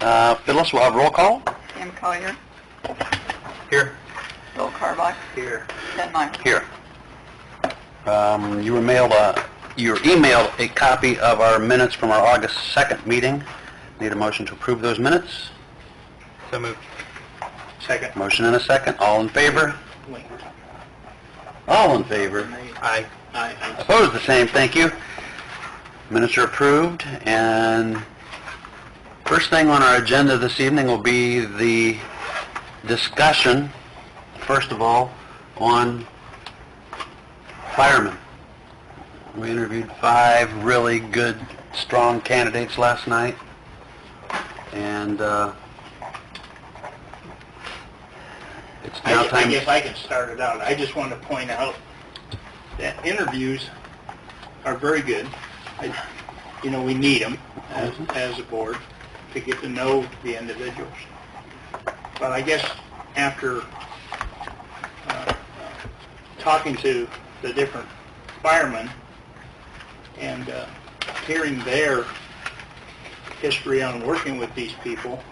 Phyllis, we'll have roll call. Sam Collier. Here. Bill Carbach. Here. Ken Meyer. Here. You were emailed a copy of our minutes from our August 2nd meeting. Need a motion to approve those minutes? So moved. Second. Motion and a second. All in favor? All in favor? Aye. Opposed, the same. Thank you. Minutes are approved, and first thing on our agenda this evening will be the discussion, first of all, on firemen. We interviewed 5 really good, strong candidates last night, and it's now time... I guess I can start it out. I just want to point out that interviews are very good. We need them as a board to get to know the individuals. But I guess after talking to the different firemen and hearing their history on working with these people,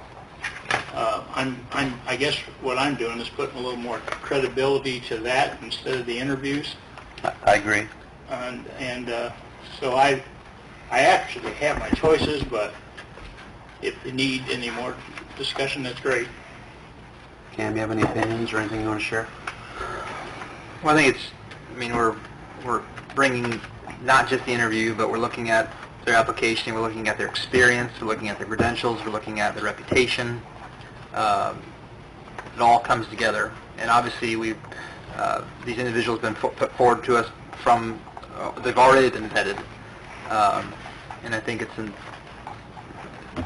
I guess what I'm doing is putting a little more credibility to that instead of the interviews. I agree. And so I actually have my choices, but if you need any more discussion, that's great. Cam, you have any opinions or anything you want to share? Well, I think we're bringing not just the interview, but we're looking at their application, we're looking at their experience, we're looking at their credentials, we're looking at their reputation. It all comes together, and obviously these individuals have been put forward to us from, they've already been vetted, and I think it's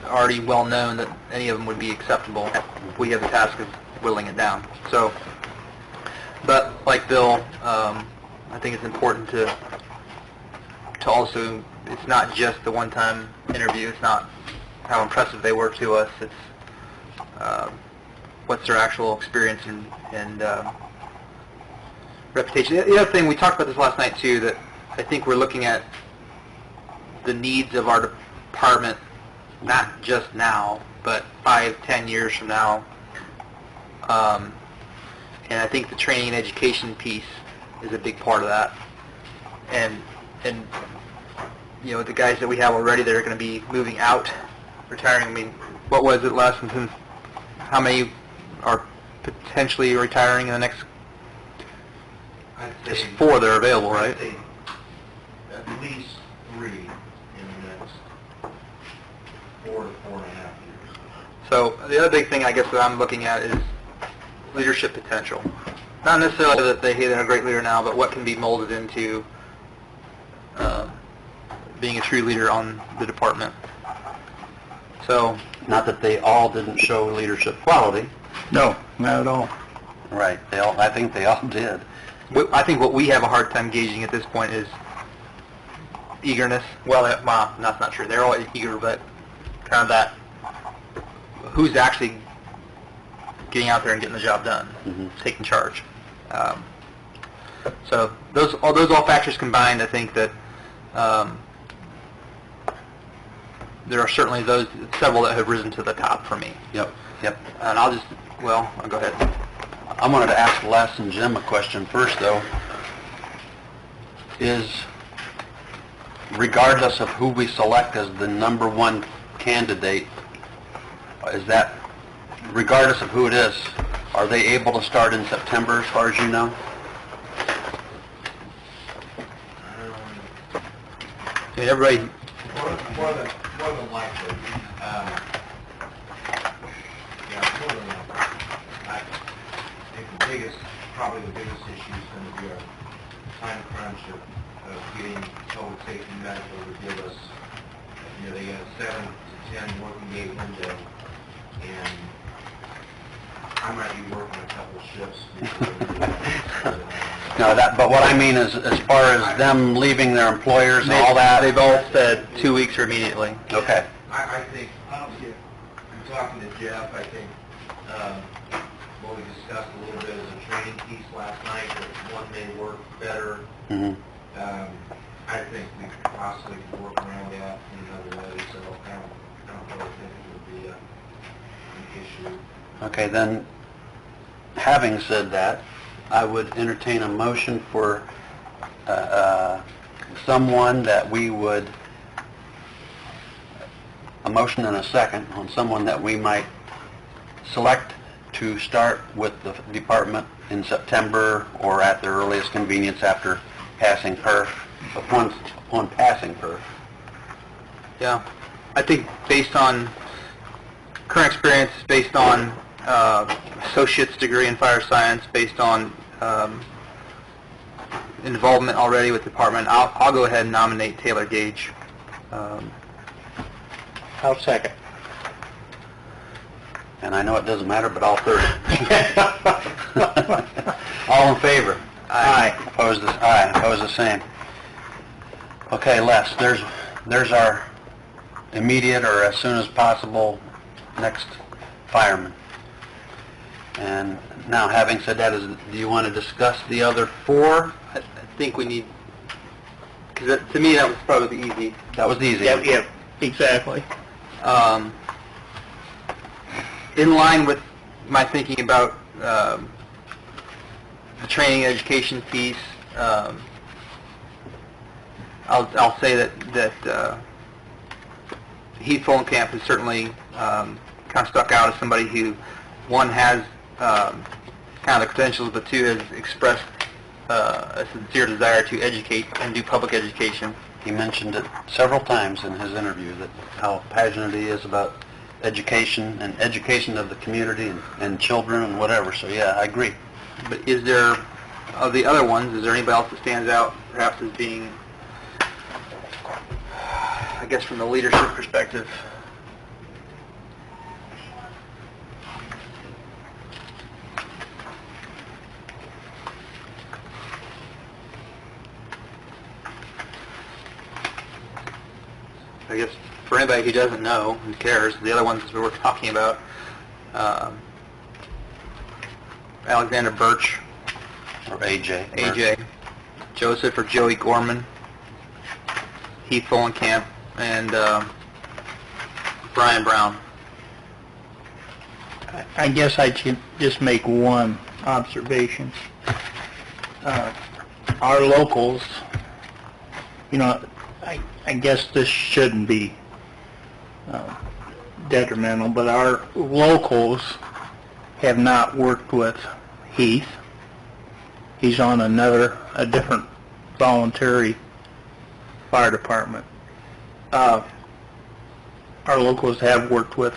already well known that any of them would be acceptable if we have the task of whittling it down. So, but like Bill, I think it's important to also, it's not just the one-time interview, it's not how impressive they were to us, it's what's their actual experience and reputation. The other thing, we talked about this last night too, that I think we're looking at the needs of our department, not just now, but 5-10 years from now. And I think the training and education piece is a big part of that. And the guys that we have already that are going to be moving out, retiring, what was it last month? How many are potentially retiring in the next... There's 4 that are available, right? At least 3 in the next 4 to 4.5 years. So the other big thing I guess that I'm looking at is leadership potential. Not necessarily that they're a great leader now, but what can be molded into being a true leader on the department. So, not that they all didn't show leadership quality. No, not at all. Right. I think they all did. I think what we have a hard time gauging at this point is eagerness. Well, that's not true. They're all eager, but kind of that, who's actually getting out there and getting the job done, taking charge. So those all factors combined, I think that there are certainly several that have risen to the top for me. Yep. And I'll go ahead. I wanted to ask Les and Jim a question first, though. Is, regardless of who we select as the number 1 candidate, is that, regardless of who it is, are they able to start in September, as far as you know? Everybody... More than likely. More than likely. I think probably the biggest issue is going to be our time crunch of getting public safety medical to give us, they got a 7 to 10 working day window, and I might be working a couple shifts. No, but what I mean is, as far as them leaving their employers and all that... They've all said 2 weeks or immediately. Okay. I think, I'm talking to Jeff, I think what we discussed a little bit is a training piece last night, that one may work better. I think we possibly could work around that in another way, so I don't really think it would be an issue. Okay, then, having said that, I would entertain a motion for someone that we would, a motion and a second on someone that we might select to start with the department in September or at the earliest convenience after passing perf, upon passing perf. Yeah, I think based on current experience, based on associate's degree in fire science, based on involvement already with the department, I'll go ahead and nominate Taylor Gage. I'll second. And I know it doesn't matter, but I'll third it. All in favor? Aye. Opposed, opposed the same. Okay, Les, there's our immediate or as soon as possible next fireman. And now, having said that, do you want to discuss the other four? I think we need, because to me that was probably the easy. That was the easy one. Yep, exactly. In line with my thinking about the training education piece, I'll say that Heath Follenkamp has certainly kind of stuck out as somebody who, one, has kind of the credentials, but two, has expressed a sincere desire to educate and do public education. He mentioned it several times in his interview, that how passionate he is about education and education of the community and children and whatever. So yeah, I agree. But is there, of the other ones, is there anybody else that stands out perhaps as being, I guess from the leadership perspective? I guess for anybody who doesn't know, who cares, the other ones we were talking about, Alexander Birch, Or AJ. AJ, Joseph or Joey Gorman, Heath Follenkamp, and Brian Brown. I guess I should just make one observation. Our locals, I guess this shouldn't be detrimental, but our locals have not worked with Heath. He's on a different voluntary fire department. Our locals have worked with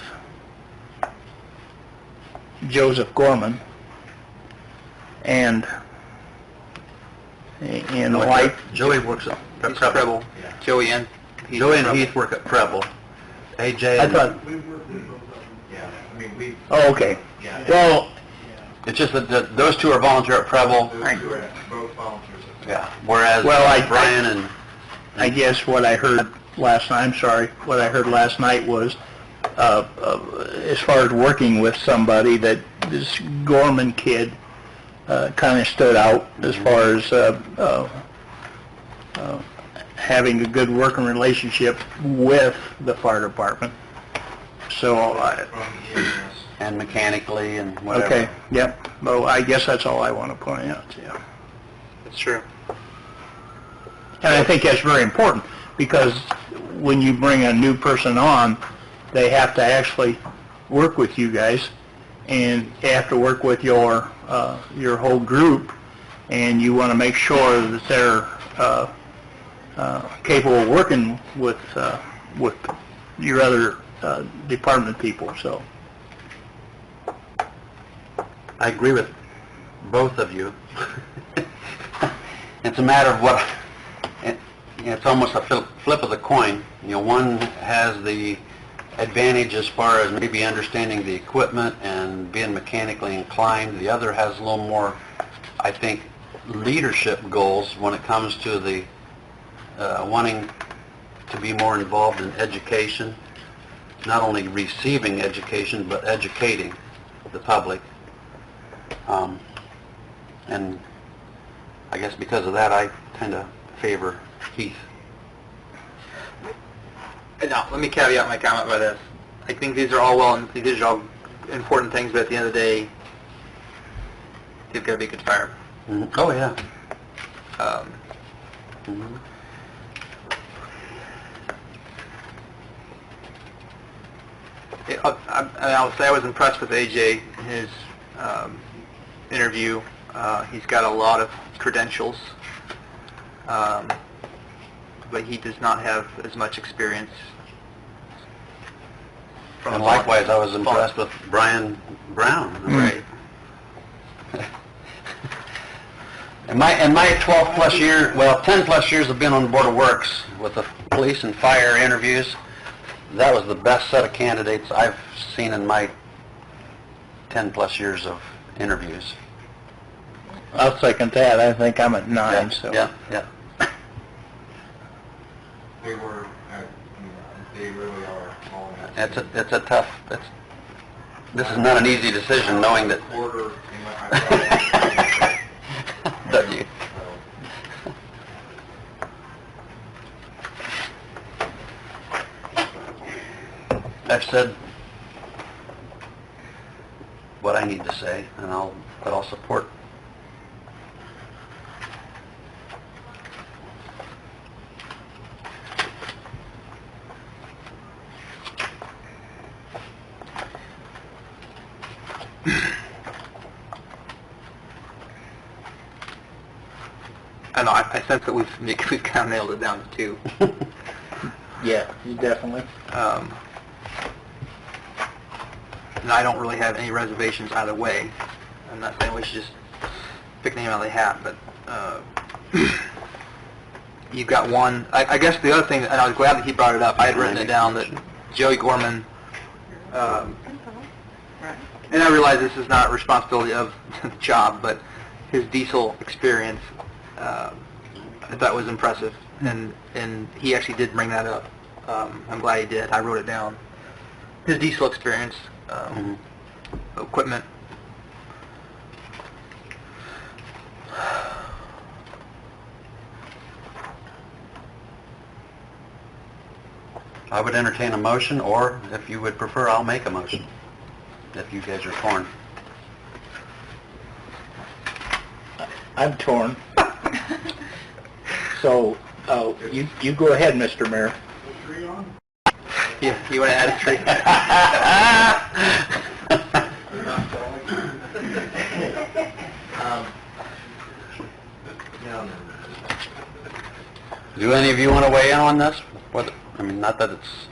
Joseph Gorman, and like Joey works at He's Preble. Preble. Joey and Heath. Joey and Preble. Heath work at Preble. AJ, I thought. We work with both of them. Yeah, I mean, we, Oh, okay. yeah. Well, it's just that those two are volunteer at Preble. Those two are both volunteers. Yeah. Whereas Brian and I guess what I heard last night, what I heard last night was, as far as working with somebody, that this Gorman kid kind of stood out as far as having a good working relationship with the fire department. So, From the EMS. and mechanically and whatever. okay, yep. Well, I guess that's all I want to point out, yeah. That's true. And I think that's very important, because when you bring a new person on, they have to actually work with you guys, and they have to work with your whole group, and you want to make sure that they're capable of working with your other department people, so. I agree with both of you. It's a matter of what, it's almost a flip of the coin. One has the advantage as far as maybe understanding the equipment and being mechanically inclined. The other has a little more, I think, leadership goals when it comes to the wanting to be more involved in education, not only receiving education, but educating the public. And I guess because of that, I tend to favor Heath. Now, let me caveat my comment by this. I think these are all important things, but at the end of the day, they've got to be a good fireman. Oh, yeah. Um, Mhm. I'll say I was impressed with AJ in his interview. He's got a lot of credentials, but he does not have as much experience. And likewise, I was impressed with Brian Brown. Right. In my 12-plus year, well, 10-plus years of being on the Board of Works with the police and fire interviews, that was the best set of candidates I've seen in my 10-plus years of interviews. I'll second that. I think I'm at 9, so. Yeah, yeah. They were, they really are all. It's a tough, this is not an easy decision, knowing that... Order, I that you- I've said what I need to say, and I'll support. I know, I sense that we've kind of nailed it down to 2. Yeah, you definitely. And I don't really have any reservations either way. I'm not saying we should just pick a name out of the hat, but you've got one. I guess the other thing, and I was glad that he brought it up, I had written it down, that Joey Gorman, and I realize this is not responsibility of the job, but his diesel experience, I thought was impressive, and he actually did bring that up. I'm glad he did. I wrote it down. His diesel experience, equipment. I would entertain a motion, or if you would prefer, I'll make a motion, if you guys are torn. I'm torn. So, you go ahead, Mr. Mayor. Yeah, you want to add a tree? Do any of you want to weigh in on this? What, I mean, not that it's,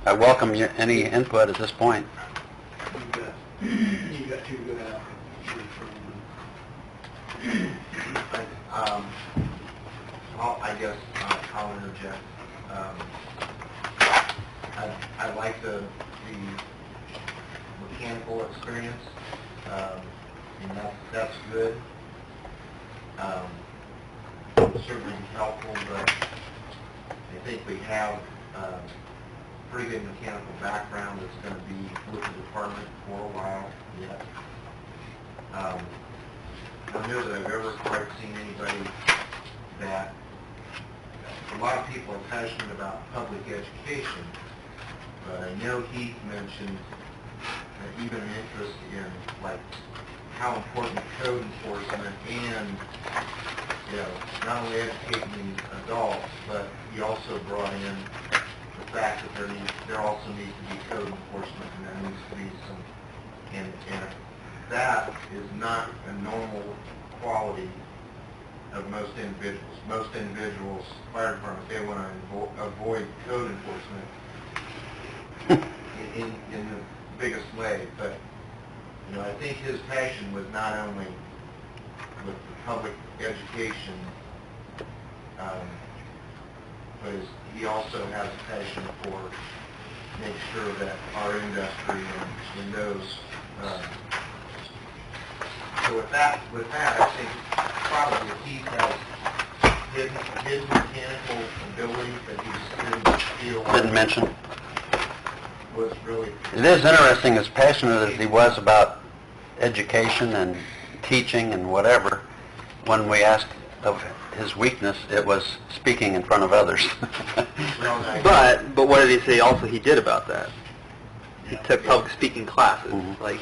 I welcome any input at this point. You got 2 good I guess I'll interject. I like the mechanical experience, and that's good. Certainly helpful, but I think we have pretty good mechanical background that's going to be with the department for a while yet. I don't know that I've ever quite seen anybody that, a lot of people are passionate about public education, but I know Heath mentioned that even an interest in, like, how important code enforcement and, you know, not only educating these adults, but he also brought in the fact that there also needs to be code enforcement, and there needs to be some, and that is not a normal quality of most individuals. Most individuals, fire departments, they want to avoid code enforcement in the biggest way, but, you know, I think his passion was not only with the public education, but he also has a passion for make sure that our industry and those. So with that, I think probably he has his mechanical ability that he Didn't mention. was really. It is interesting, as passionate as he was about education and teaching and whatever, when we asked of his weakness, it was speaking in front of others. But what did he say also he did about that? he took public speaking classes, Mhm. like,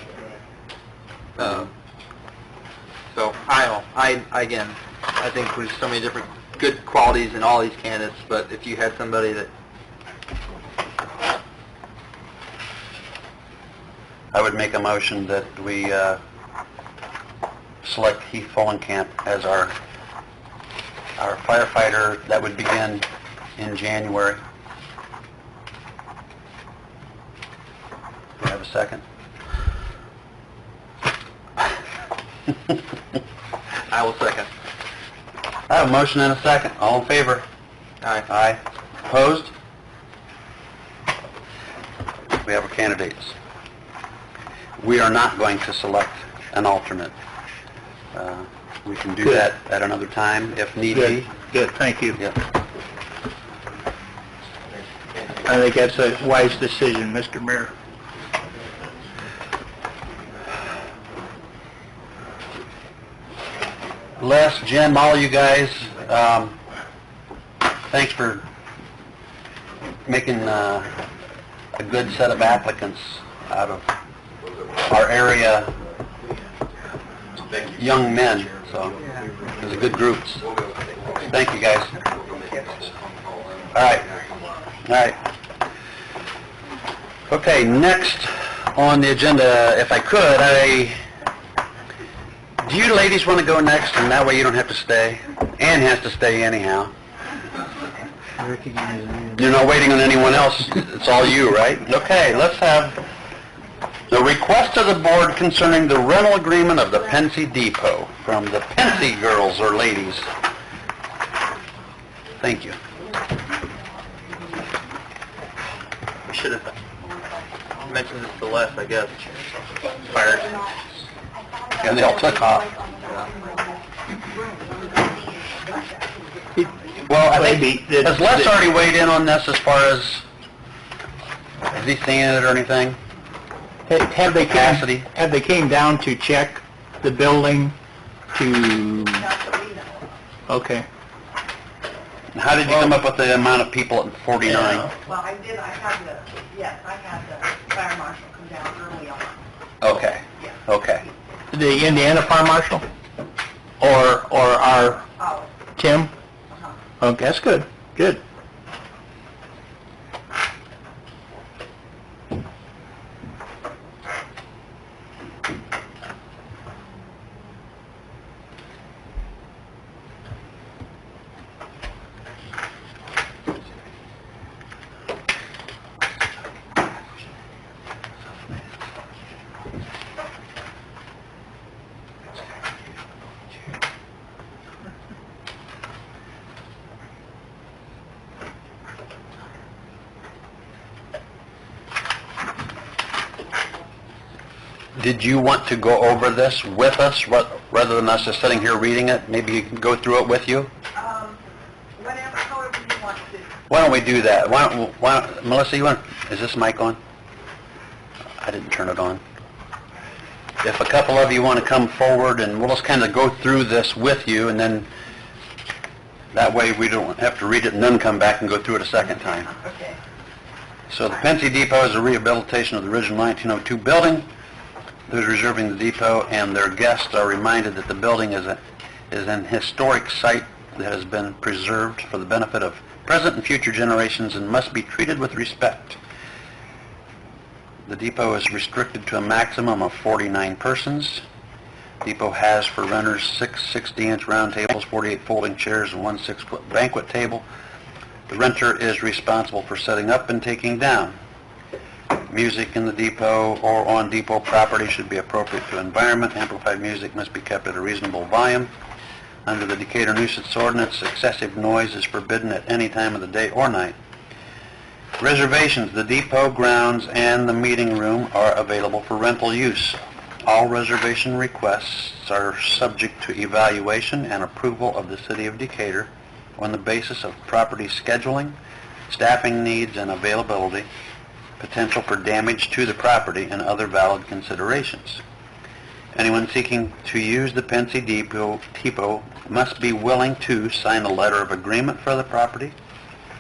so, I don't know, again, I think there's so many different good qualities in all these candidates, but if you had somebody that, I would make a motion that we select Heath Follenkamp as our firefighter that would begin in January. Do I have a second? I will second. I have a motion and a second. All in favor? Aye. Aye. Opposed? We have our candidates. We are not going to select an alternate. We can do Good. that at another time if need be. Good, thank you. Yep. I think that's a wise decision, Mr. Mayor. Les, Jim, all you guys, thanks for making a good set of applicants out of our area young men, so it was a good groups. Thank you, guys. All right. Okay, next on the agenda, if I could, do you ladies want to go next, and that way you don't have to stay? Ann has to stay anyhow. You're not waiting on anyone else, it's all you, right? Okay, let's have the request of the board concerning the rental agreement of the Pensy Depot from the Pensy girls or ladies. Thank you. We should have mentioned this to Les, I guess. Fired. And they all took off. Well, I think, has Les already weighed in on this as far as, has he seen it or anything? Have they Capacity. have they came down to check the building to, Not that we know. okay. How did you come up with the amount of people at 49? Well, I had the fire marshal come down early on. Okay, okay. The Indiana Fire Marshal? Or our Oh, Tim? uh-huh. Okay, that's good, good. Did you want to go over this with us, rather than us just sitting here reading it? Maybe you can go through it with you? Whatever, however you want to. Why don't we do that? Melissa, is this mic on? I didn't turn it on. If a couple of you want to come forward, and we'll just kind of go through this with you, and then that way we don't have to read it and then come back and go through it a second time. Okay. So the Pensy Depot is a rehabilitation of the original 1902 building. Those reserving the depot and their guests are reminded that the building is an historic site that has been preserved for the benefit of present and future generations and must be treated with respect. The depot is restricted to a maximum of 49 persons. Depot has for renters 6 60-inch round tables, 48 folding chairs, and 1 6-foot banquet table. The renter is responsible for setting up and taking down. Music in the depot or on depot property should be appropriate to environment. Amplified music must be kept at a reasonable volume. Under the Decatur nuisance ordinance, excessive noise is forbidden at any time of the day or night. Reservations, the depot grounds and the meeting room are available for rental use. All reservation requests are subject to evaluation and approval of the City of Decatur on the basis of property scheduling, staffing needs and availability, potential for damage to the property, and other valid considerations. Anyone seeking to use the Pensy Depot must be willing to sign a letter of agreement for the property,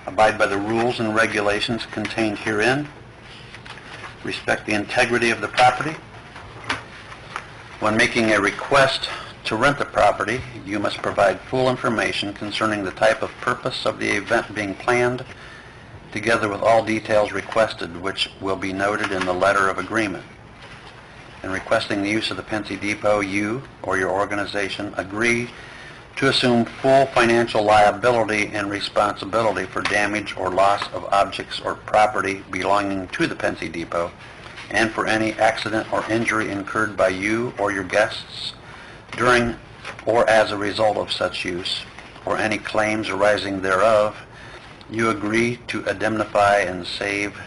abide by the rules and regulations contained herein, respect the integrity of the property. When making a request to rent the property, you must provide full information concerning the type of purpose of the event being planned, together with all details requested, which will be noted in the letter of agreement. In requesting the use of the Pensy Depot, you or your organization agree to assume full financial liability and responsibility for damage or loss of objects or property belonging to the Pensy Depot, and for any accident or injury incurred by you or your guests during or as a result of such use, or any claims arising thereof. You agree to indemnify and save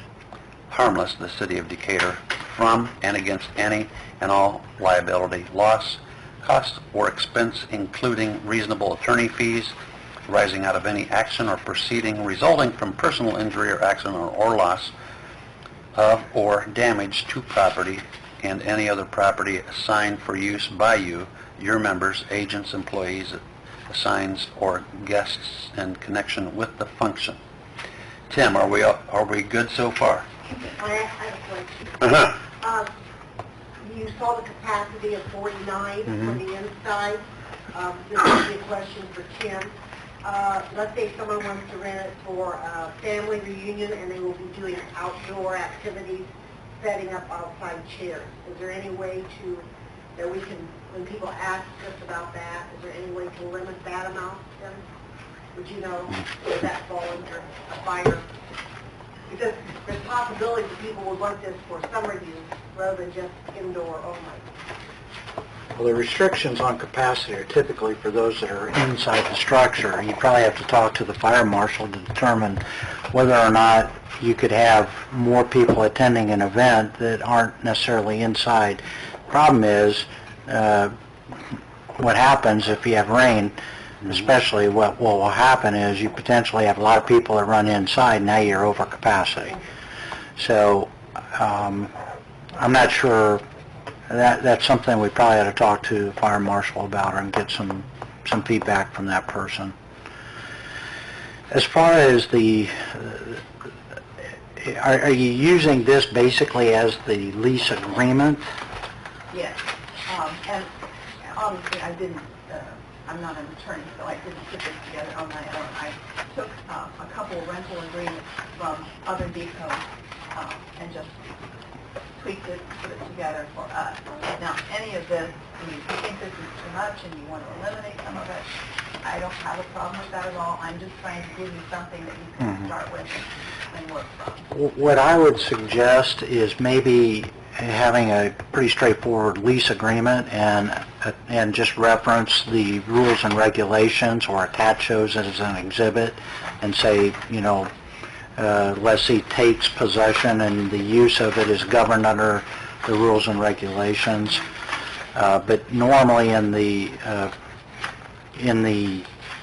harmless the city of Decatur from and against any and all liability, loss, cost, or expense, including reasonable attorney fees arising out of any action or proceeding resulting from personal injury or accident or loss of or damage to property and any other property assigned for use by you, your members, agents, employees, assigns, or guests in connection with the function. Tim, are we good so far? I have a question. Uh-huh. You saw the capacity of 49 Mhm. for the inside. This would be a question for Tim. Let's say someone wants to rent it for a family reunion and they will be doing outdoor activities, setting up outside chairs. Is there any way that we can, when people ask us about that, is there any way to limit that amount, Tim? Would you know, does that fall under a fire? Because there's possibilities that people would want this for summer use rather than just indoor only. Well, the restrictions on capacity are typically for those that are inside the structure. You probably have to talk to the fire marshal to determine whether or not you could have more people attending an event that aren't necessarily inside. Problem is, what happens if you have rain, especially what will happen is you potentially have a lot of people that run inside, now you're over capacity. So, I'm not sure. That's something we probably ought to talk to the fire marshal about and get some feedback from that person. As far as are you using this basically as the lease agreement? Yes. And obviously I'm not an attorney, so I didn't put this together on my own. I took a couple of rental agreements from other depots and just tweaked it, put it together for us. Now, any of this, if you think this is too much and you want to eliminate some of it, I don't have a problem with that at all. I'm just trying to give you something that you can start with and work from. What I would suggest is maybe having a pretty straightforward lease agreement and just reference the rules and regulations or attach those as an exhibit and say, lessee takes possession and the use of it is governed under the rules and regulations. But normally in the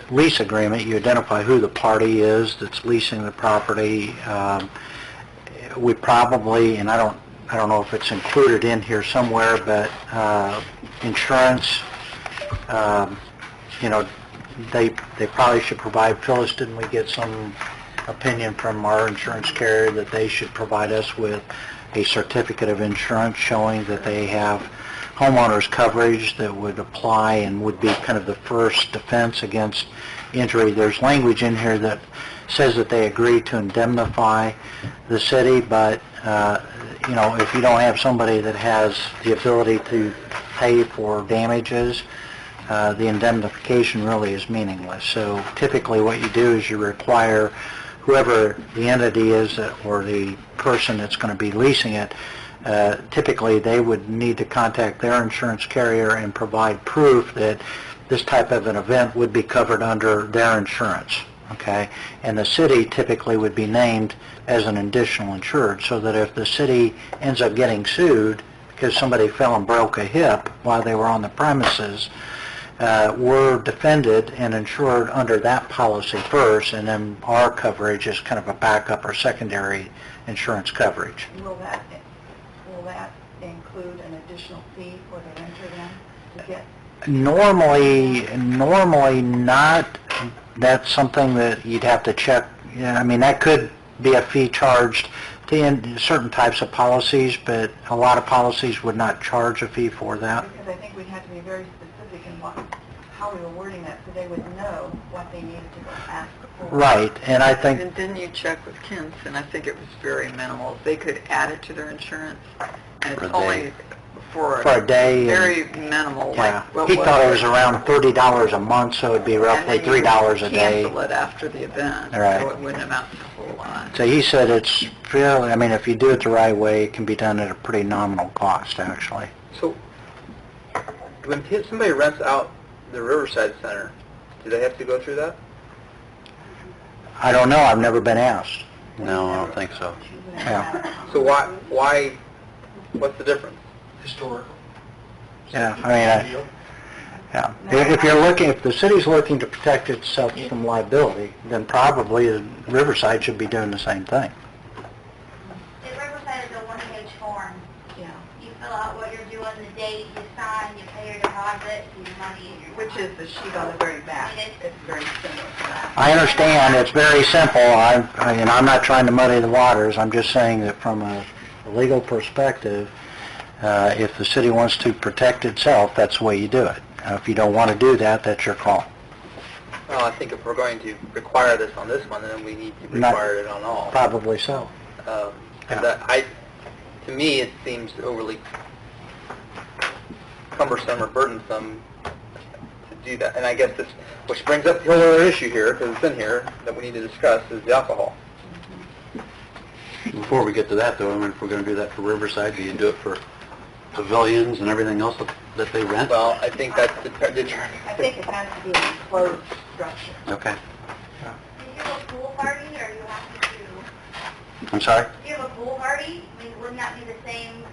lease agreement, you identify who the party is that's leasing the property. We probably, and I don't know if it's included in here somewhere, but insurance, they probably should provide. Phyllis, didn't we get some opinion from our insurance carrier that they should provide us with a certificate of insurance showing that they have homeowners coverage that would apply and would be kind of the first defense against injury? There's language in here that says that they agree to indemnify the city, but if you don't have somebody that has the ability to pay for damages, the indemnification really is meaningless. So typically what you do is you require whoever the entity is or the person that's going to be leasing it, typically they would need to contact their insurance carrier and provide proof that this type of an event would be covered under their insurance, okay? And the city typically would be named as an additional insured, so that if the city ends up getting sued because somebody fell and broke a hip while they were on the premises, we're defended and insured under that policy first, and then our coverage is kind of a backup or secondary insurance coverage. Will that include an additional fee for the renter then to get? Normally not. That's something that you'd have to check. Yeah, I mean, that could be a fee charged certain types of policies, but a lot of policies would not charge a fee for that. Because I think we'd have to be very specific in how we were wording that, so they would know what they needed to go ask for. Right, and I think, And didn't you check with Kent, and I think it was very minimal. They could add it to their insurance, and For a it's only for For a day and- very minimal, yeah, like... what he thought it was around $30 a month, so it'd be roughly and then you $3 a day. cancel it after the event, Right. so it wouldn't amount to a whole lot. So he said it's really, I mean, if you do it the right way, it can be done at a pretty nominal cost, actually. So, when somebody rents out the Riverside Center, do they have to go through that? I don't know, I've never been asked. No, I don't think so. Yeah, So why, what's the difference? Historical. yeah, I mean, yeah. If you're looking, if the city's looking to protect itself from liability, then probably Riverside should be doing the same thing. The Riverside is a one-page form. Yeah. You fill out what you're doing, the date, you sign, you pay your deposit, and your money, and your... Which is the sheet on the very back. It's very similar to that. I understand, it's very simple, and I'm not trying to muddy the waters, I'm just saying that from a legal perspective, if the city wants to protect itself, that's the way you do it. If you don't want to do that, that's your call. Well, I think if we're going to require this on this one, then we need to Not- require it on all. Probably so. And Yeah. to me, it seems overly cumbersome or burdensome to do that. And I guess this, which brings up the whole other issue here, because it's in here, that we need to discuss, is the alcohol. Before we get to that, though, I mean, if we're going to do that for Riverside, do you do it for pavilions and everything else that they rent? Well, I think that's the I think it has to be an enclosed structure. Okay. Do you have a pool party, or you have to do... I'm sorry? Do you have a pool party? I mean, wouldn't that be the same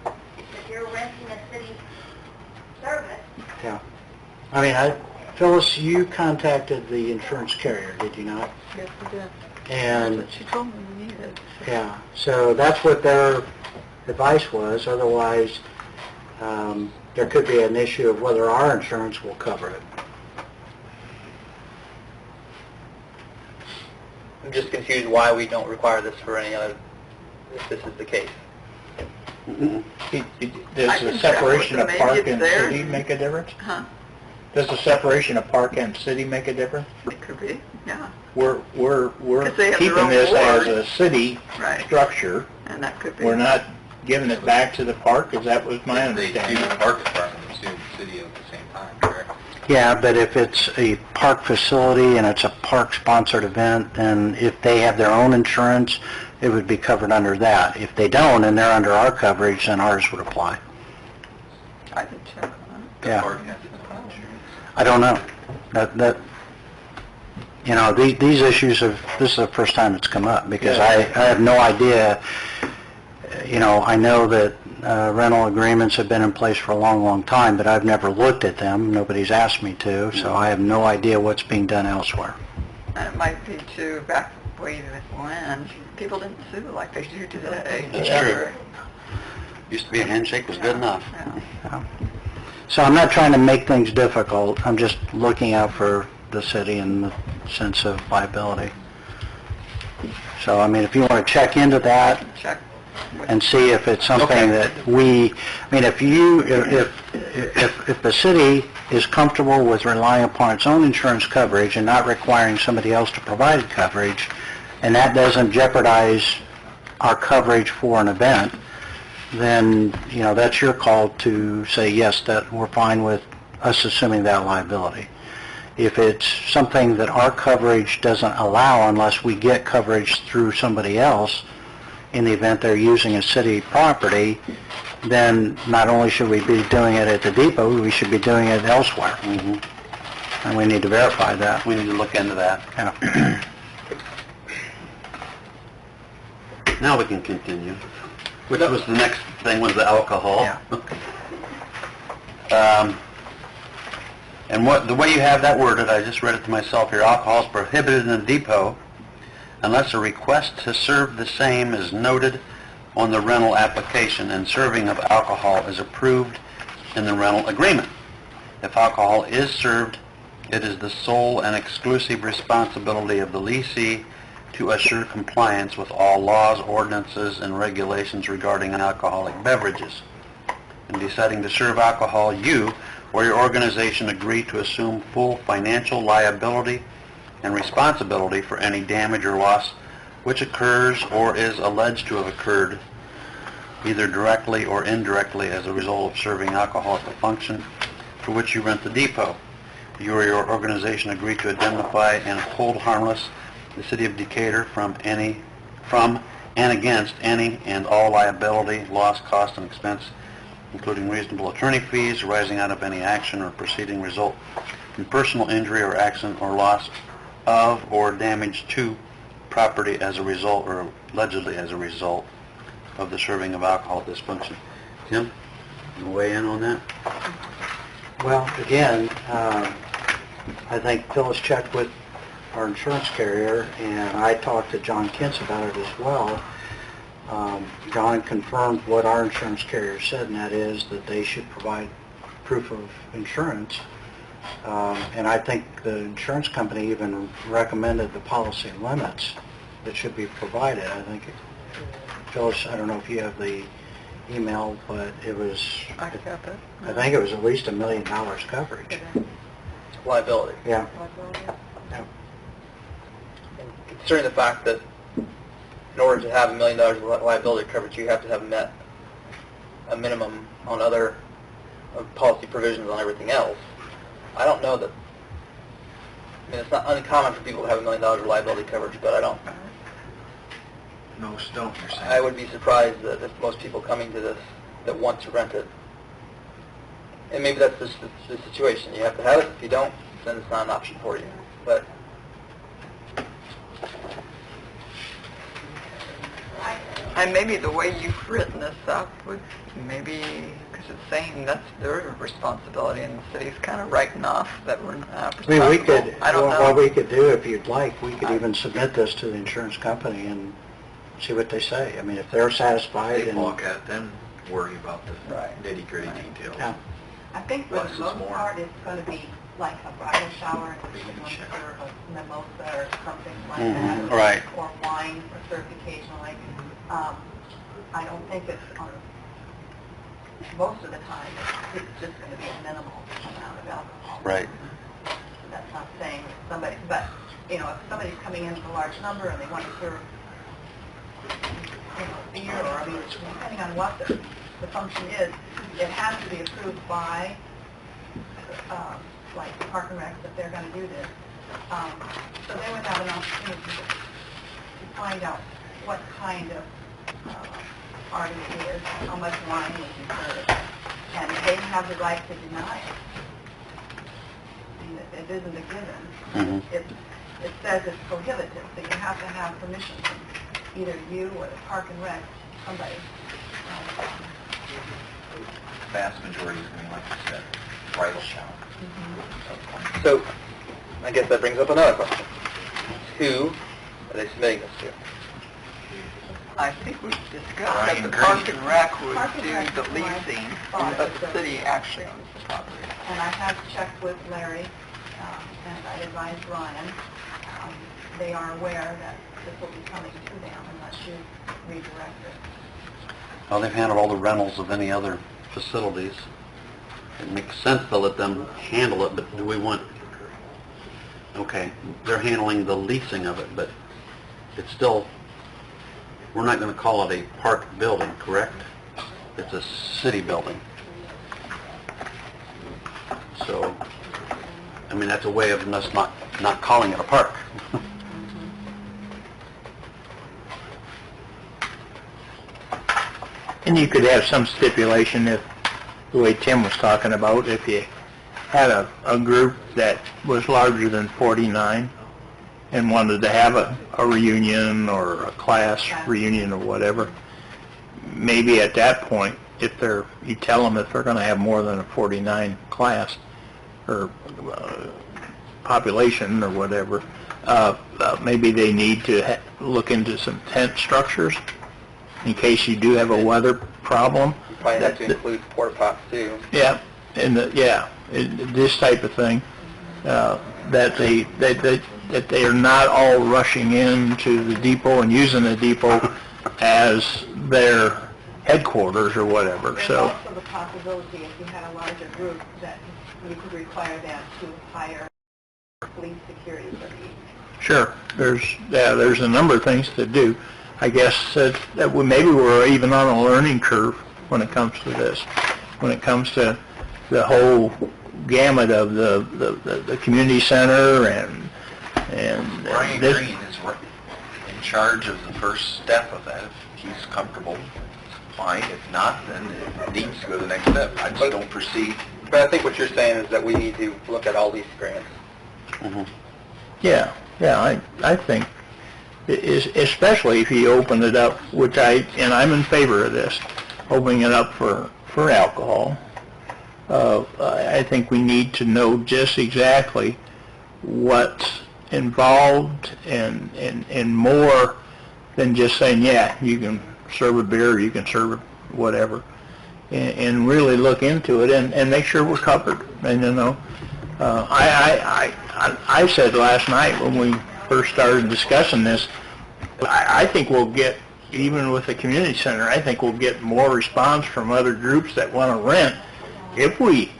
if you're renting a city service? Yeah. I mean, Phyllis, you contacted the insurance carrier, did you not? Yes, we did. And, But she told me we needed. yeah, so that's what their advice was, otherwise, there could be an issue of whether our insurance will cover it. I'm just confused why we don't require this for any other, if this is the case. Mm-mm. I Does can the check separation with of them. park Maybe and it's there. city make a difference? Huh? Does the separation of park and city make a difference? It could be, yeah. We're 'Cause they have their keeping own this as board. a city Right. structure. And that could be... We're not giving it back to the park, because that was my understanding. park department and sue the city at the same time, correct? Yeah, but if it's a park facility and it's a park-sponsored event, then if they have their own insurance, it would be covered under that. If they don't, and they're under our coverage, then ours would apply. I can check on Yeah. Park has its own insurance. I don't know. You know, these issues this is the first time it's come up, because I have no idea. You know, I know that rental agreements have been in place for a long, long time, but I've never looked at them. Nobody's asked me to, so I have no idea what's being done elsewhere. it. And it might be too, back way when, people didn't sue like they do today. That's true. Used to be a handshake was good enough. Yeah. So I'm not trying to make things difficult. I'm just looking out for the city in the sense of liability. So, I mean, if you want to check into that Check. with- and see if it's something Okay. that I mean, if the city is comfortable with relying upon its own insurance coverage and not requiring somebody else to provide coverage, and that doesn't jeopardize our coverage for an event, then, you know, that's your call to say, yes, that we're fine with us assuming that liability. If it's something that our coverage doesn't allow unless we get coverage through somebody else, in the event they're using a city property, then not only should we be doing it at the depot, we should be doing it elsewhere. And we need to verify that. We need to look into that. Yeah. Now we can continue. Which was the next thing, was the alcohol. Yeah. And the way you have that worded, I just read it to myself here, alcohol is prohibited in the depot unless a request to serve the same is noted on the rental application and serving of alcohol is approved in the rental agreement. If alcohol is served, it is the sole and exclusive responsibility of the lessee to assure compliance with all laws, ordinances, and regulations regarding alcoholic beverages. In deciding to serve alcohol, you or your organization agree to assume full financial liability and responsibility for any damage or loss which occurs or is alleged to have occurred, either directly or indirectly, as a result of serving alcohol at the function for which you rent the depot. You or your organization agree to indemnify and hold harmless the City of Decatur from and against any and all liability, loss, cost, and expense, including reasonable attorney fees arising out of any action or proceeding result in personal injury or accident or loss of or damage to property as a result or allegedly as a result of the serving of alcohol at this function. Tim, you weigh in on that? Well, again, I think Phyllis checked with our insurance carrier, and I talked to John Kentz about it as well. John confirmed what our insurance carrier said, and that is that they should provide proof of insurance. And I think the insurance company even recommended the policy limits that should be provided. I think, Phyllis, I don't know if you have the email, but it was, I got that. I think it was at least $1 million coverage. Liability. Yeah. And considering the fact that in order to have $1 million of liability coverage, you have to have met a minimum on other policy provisions on everything else. I don't know that, I mean, it's not uncommon for people to have $1 million of liability coverage, but Most don't, you're saying? I would be surprised that if most people coming to this that want to rent it, and maybe that's the situation, you have to have it. If you don't, then it's not an option for you. But And maybe the way you've written this up would maybe, because it's saying that's their responsibility, and the city's kind of writing off that we're not responsible. I mean, we could, I don't know. what we could do, if you'd like, we could even submit this to the insurance company and see what they say. I mean, if they're satisfied They and... look at it, then worry about the Right. nitty-gritty details. Yeah. I think for Less the is most more. part, it's going to be like a bridal shower, and we would want to serve a mimosa or something like that. Mhm, right. Or wine are served occasionally. I don't think it's, most of the time, it's just going to be a minimal amount of alcohol. Right. That's not saying that somebody, but, you know, if somebody's coming in with a large number and they want to serve, you know, beer, or, I mean, depending on what the function is, it has to be approved by, like, Park and Rec, that they're going to do this. So they would have an opportunity to find out what kind of party it is, how much wine we can serve, and they have the right to deny it. I mean, it isn't a given. Mhm. It says it's prohibited, so you have to have permission from either you or the Park and Rec, somebody. Vast majority is going to be, like you said, bridal shower. so I guess that brings up another question. Who are they submitting this to? I think we've discussed that Ryan the Green. Park and Rec would Park and do Rec the is my leasing, thought. but the city actually owns the property. And I have checked with Larry, and I advised Ryan. They are aware that this will be coming to them unless you redirect it. Well, they've handled all the rentals of any other facilities. It makes sense to let them handle it, but do we want... Okay, they're handling the leasing of it, but it's still... We're not going to call it a park building, correct? It's a city building. So, I mean, that's a way of us not calling it a park. And you could have some stipulation if, the way Tim was talking about, if you had a group that was larger than 49 and wanted to have a reunion or a class reunion or whatever, maybe at that point, if you tell them if they're going to have more than a 49 class or population or whatever, maybe they need to look into some tent structures in case you do have a weather problem. You probably have to include porta pots too. Yeah, and this type of thing, that that they are not all rushing into the depot and using the depot as their headquarters or whatever, There's so. also the possibility, if you had a larger group, that you could require them to hire police security for the evening. Sure, there's a number of things to do. I guess that maybe we're even on a learning curve when it comes to this, when it comes to the whole gamut of the community center and Brian this. Green is in charge of the first step of that. If he's comfortable, fine. If not, then it needs to go to the next step. I just don't foresee. But I think what you're saying is that we need to look at all these grants. Yeah, I think, especially if you open it up, and I'm in favor of this, opening it up for alcohol. I think we need to know just exactly what's involved and more than just saying, yeah, you can serve a beer, you can serve whatever, and really look into it and make sure we're covered. And I said last night when we first started discussing this, I think we'll get, even with the community center, I think we'll get more response from other groups that want to rent if we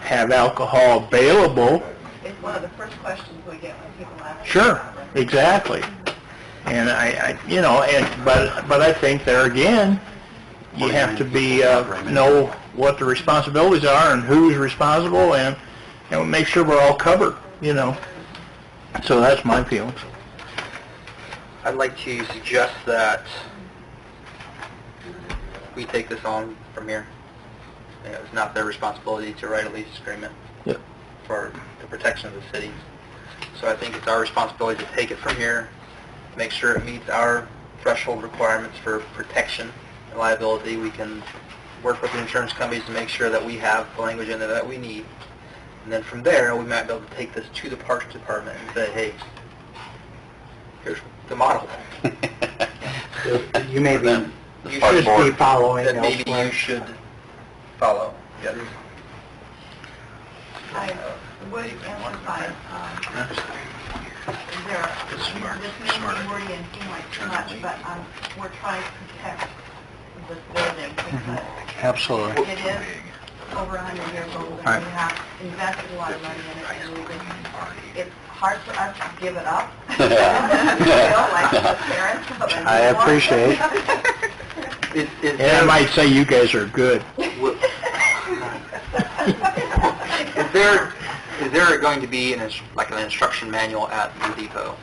have alcohol available. It's one of the first questions we get when people ask. Sure, exactly. And but I think there again, you have to be, know what the responsibilities are and who's responsible and make sure we're all covered, So that's my feelings. I'd like to suggest that we take this on from here. It's not their responsibility to write a lease agreement Yep. for the protection of the city. So I think it's our responsibility to take it from here, make sure it meets our threshold requirements for protection and liability. We can work with the insurance companies to make sure that we have the language in there that we need. And then from there, we might be able to take this to the Parks Department and say, hey, here's the model. You may be, You park should board. be following That maybe elsewhere. you should follow. Yes. I would emphasize, this may be wordy and seem like too much, but we're trying to protect this building because Absolutely. it is over 100 years old and we have invested a lot of money in it, and it's hard for us to give it up. We feel like the parents of it. I appreciate And I might say you guys are good. Is there going to be an instruction manual at the depot?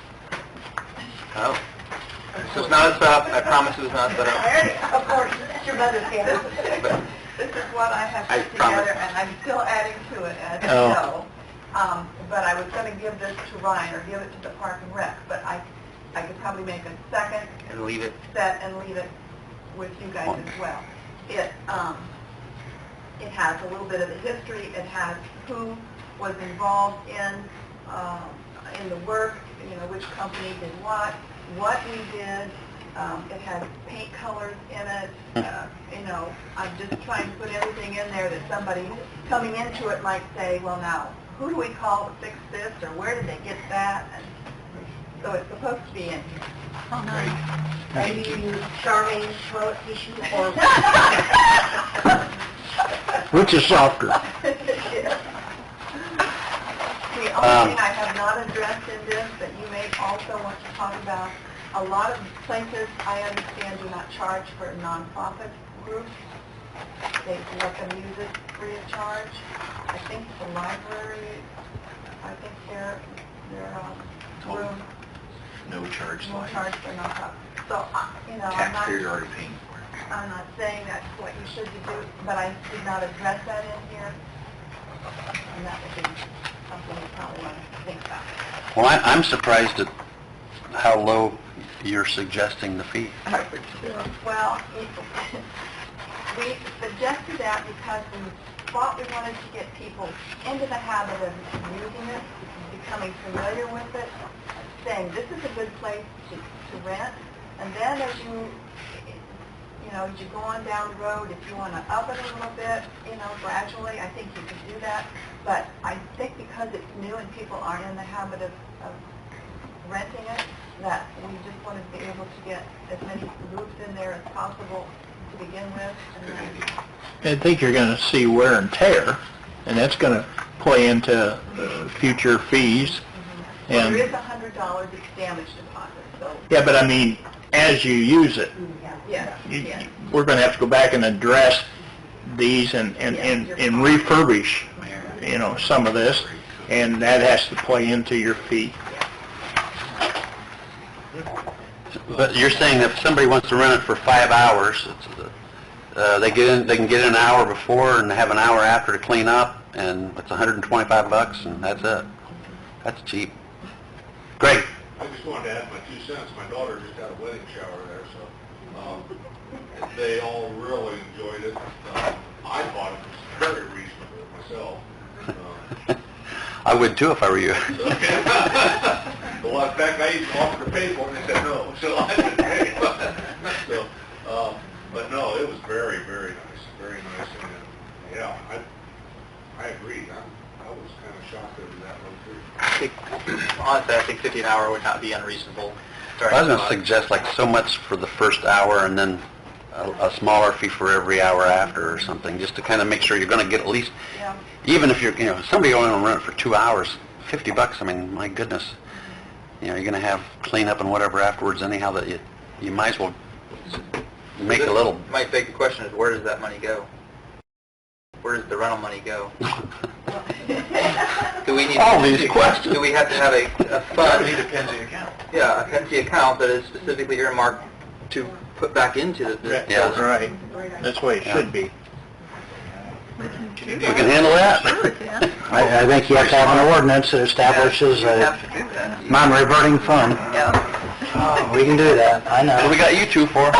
Oh. So it's not a setup. I promise it was not a setup. Of course, it's your mother's hand. But This is what I have I put promise. together, and I'm still adding to it as I Oh. go. But I was going to give this to Ryan or give it to the Park and Rec, but I could probably make a second and leave it. set and leave it with you guys as well. It has a little bit of the history. It has who was involved in the work, which company did what we did. It has paint colors in it. I'm just trying to put everything in there that somebody coming into it might say, well, now, who do we call to fix this, or where did they get that? And so it's supposed to be in here. Oh, nice. Maybe you use charming toilet tissue or... Which is softer? The only thing I have not addressed in this that you may also want to talk about, a lot of places, I understand, do not charge for nonprofit groups. They let them use it free of charge. I think the library, their room, No charge. no charge for nonprofit. So, I'm not... Taxpayers are already paying for it. I'm not saying that's what you should do, but I did not address that in here. And that would be something you probably want to think about. Well, I'm surprised at how low you're suggesting the fee. Well, we suggested that because we thought we wanted to get people into the habit of using it, becoming familiar with it, saying this is a good place to rent. And then as you go on down the road, if you want to up it a little bit, gradually, I think you can do that. But I think because it's new and people aren't in the habit of renting it, that we just wanted to be able to get as many groups in there as possible to begin with, and then I think you're going to see wear and tear, and that's going to play into future fees. well, And there is $100 it's damage deposit, so, yeah, but I mean, as you use it, yes, you- yes. we're going to have to go back and address these and refurbish, some of this, and that has to play into your fee. But you're saying if somebody wants to rent it for 5 hours, they can get in an hour before and have an hour after to clean up, and it's $125, and that's it. That's cheap. Great. I just wanted to add my 2 cents. My daughter just had a wedding shower there, so they all really enjoyed it. I thought it was very reasonable myself. I would too if I were you. Well, in fact, I even offered to pay for it, and they said no, so I didn't pay. So, but no, it was very, very nice, very nice, and yeah, I agree. I was kind of shocked over that one too. Honestly, I think 50 an hour would not be unreasonable. I was going to suggest like so much for the first hour and then a smaller fee for every hour after or something, just to kind of make sure you're going to get at least, Yeah. even if you're, somebody only want to rent it for 2 hours, $50, I mean, my goodness. You're going to have cleanup and whatever afterwards anyhow, that you might as well make a little. Might beg the question is, where does that money go? Where does the rental money go? Do we need All these questions. Do we have to have a fund? Need a Penzi account. Yeah, a Penzi account that is specifically earmarked to put back into the Yeah. Right. That's the way it should be. We can handle that? I think you have to have an ordinance that establishes You a have to do that. non-reverting fund. Yeah. We can do that, I What we know. got you two for?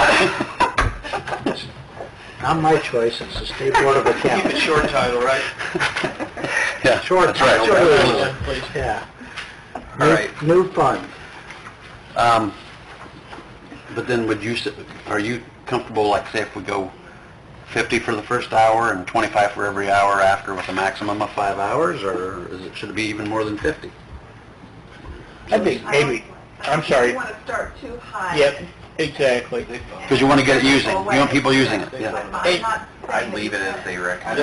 Not my choice, it's the State Board of Accounts. Keep it short title, right? Yeah, Short that's right. title. Yeah. All right. New fund. But then are you comfortable, like, say, if we go 50 for the first hour and 25 for every hour after with a maximum of 5 hours, or should it be even more than 50? I think maybe, I'm sorry. You want to start too high. Yep, exactly. Because you want to get it using, you want people using it, But yeah. I'm not saying I'd leave it as they recommend.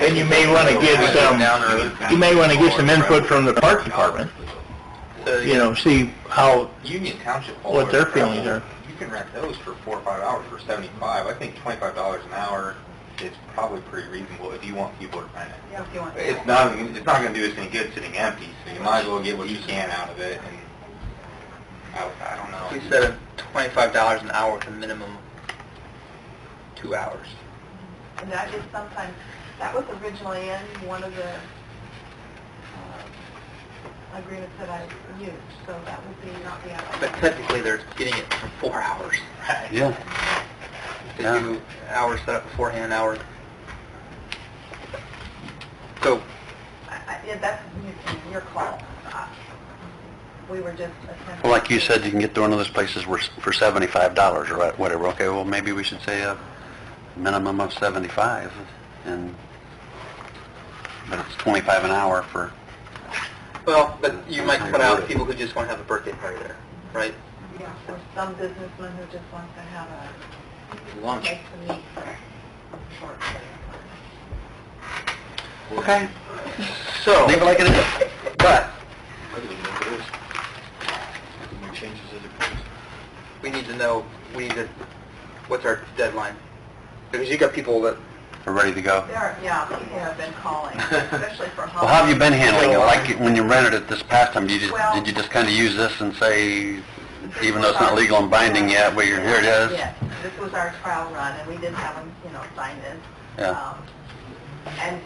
And you may want to get some input from the park department, see how, Union Township Hall. what their feelings are. You can rent those for 4 or 5 hours for $75. I think $25 an hour is probably pretty reasonable if you want people to rent it. Yeah, if you want. It's not going to do us any good sitting empty, so you might as well get what you can out of it. And I don't know. We said $25 an hour with a minimum 2 hours. And that is sometimes, that was originally in one of the agreements that I used, so that would be not the hour. But technically, they're getting it for 4 hours. Yeah. They Yeah. do hours set up beforehand, hours. So, Yeah, that's your call. We were just attempting. Well, like you said, you can get to one of those places for $75 or whatever. Okay, well, maybe we should say a minimum of 75, but it's 25 an hour for... well, but you might cut out people who just want to have a birthday party there, right? Yeah, or some businessman who just wants to have a Lunch. place to meet for a short period of time. Okay. So, Leave it like it is. but we need to know, what's our deadline? Because you got people that, We're ready to go. Yeah, people have been calling, especially for holidays. Well, how have you been handling it? Like, when you rented it this past time, did Well- you just kind of use this and say, even though it's not legal and binding yet, well, here it is? Yes, this was our trial run, and we didn't have them, sign this. Yeah.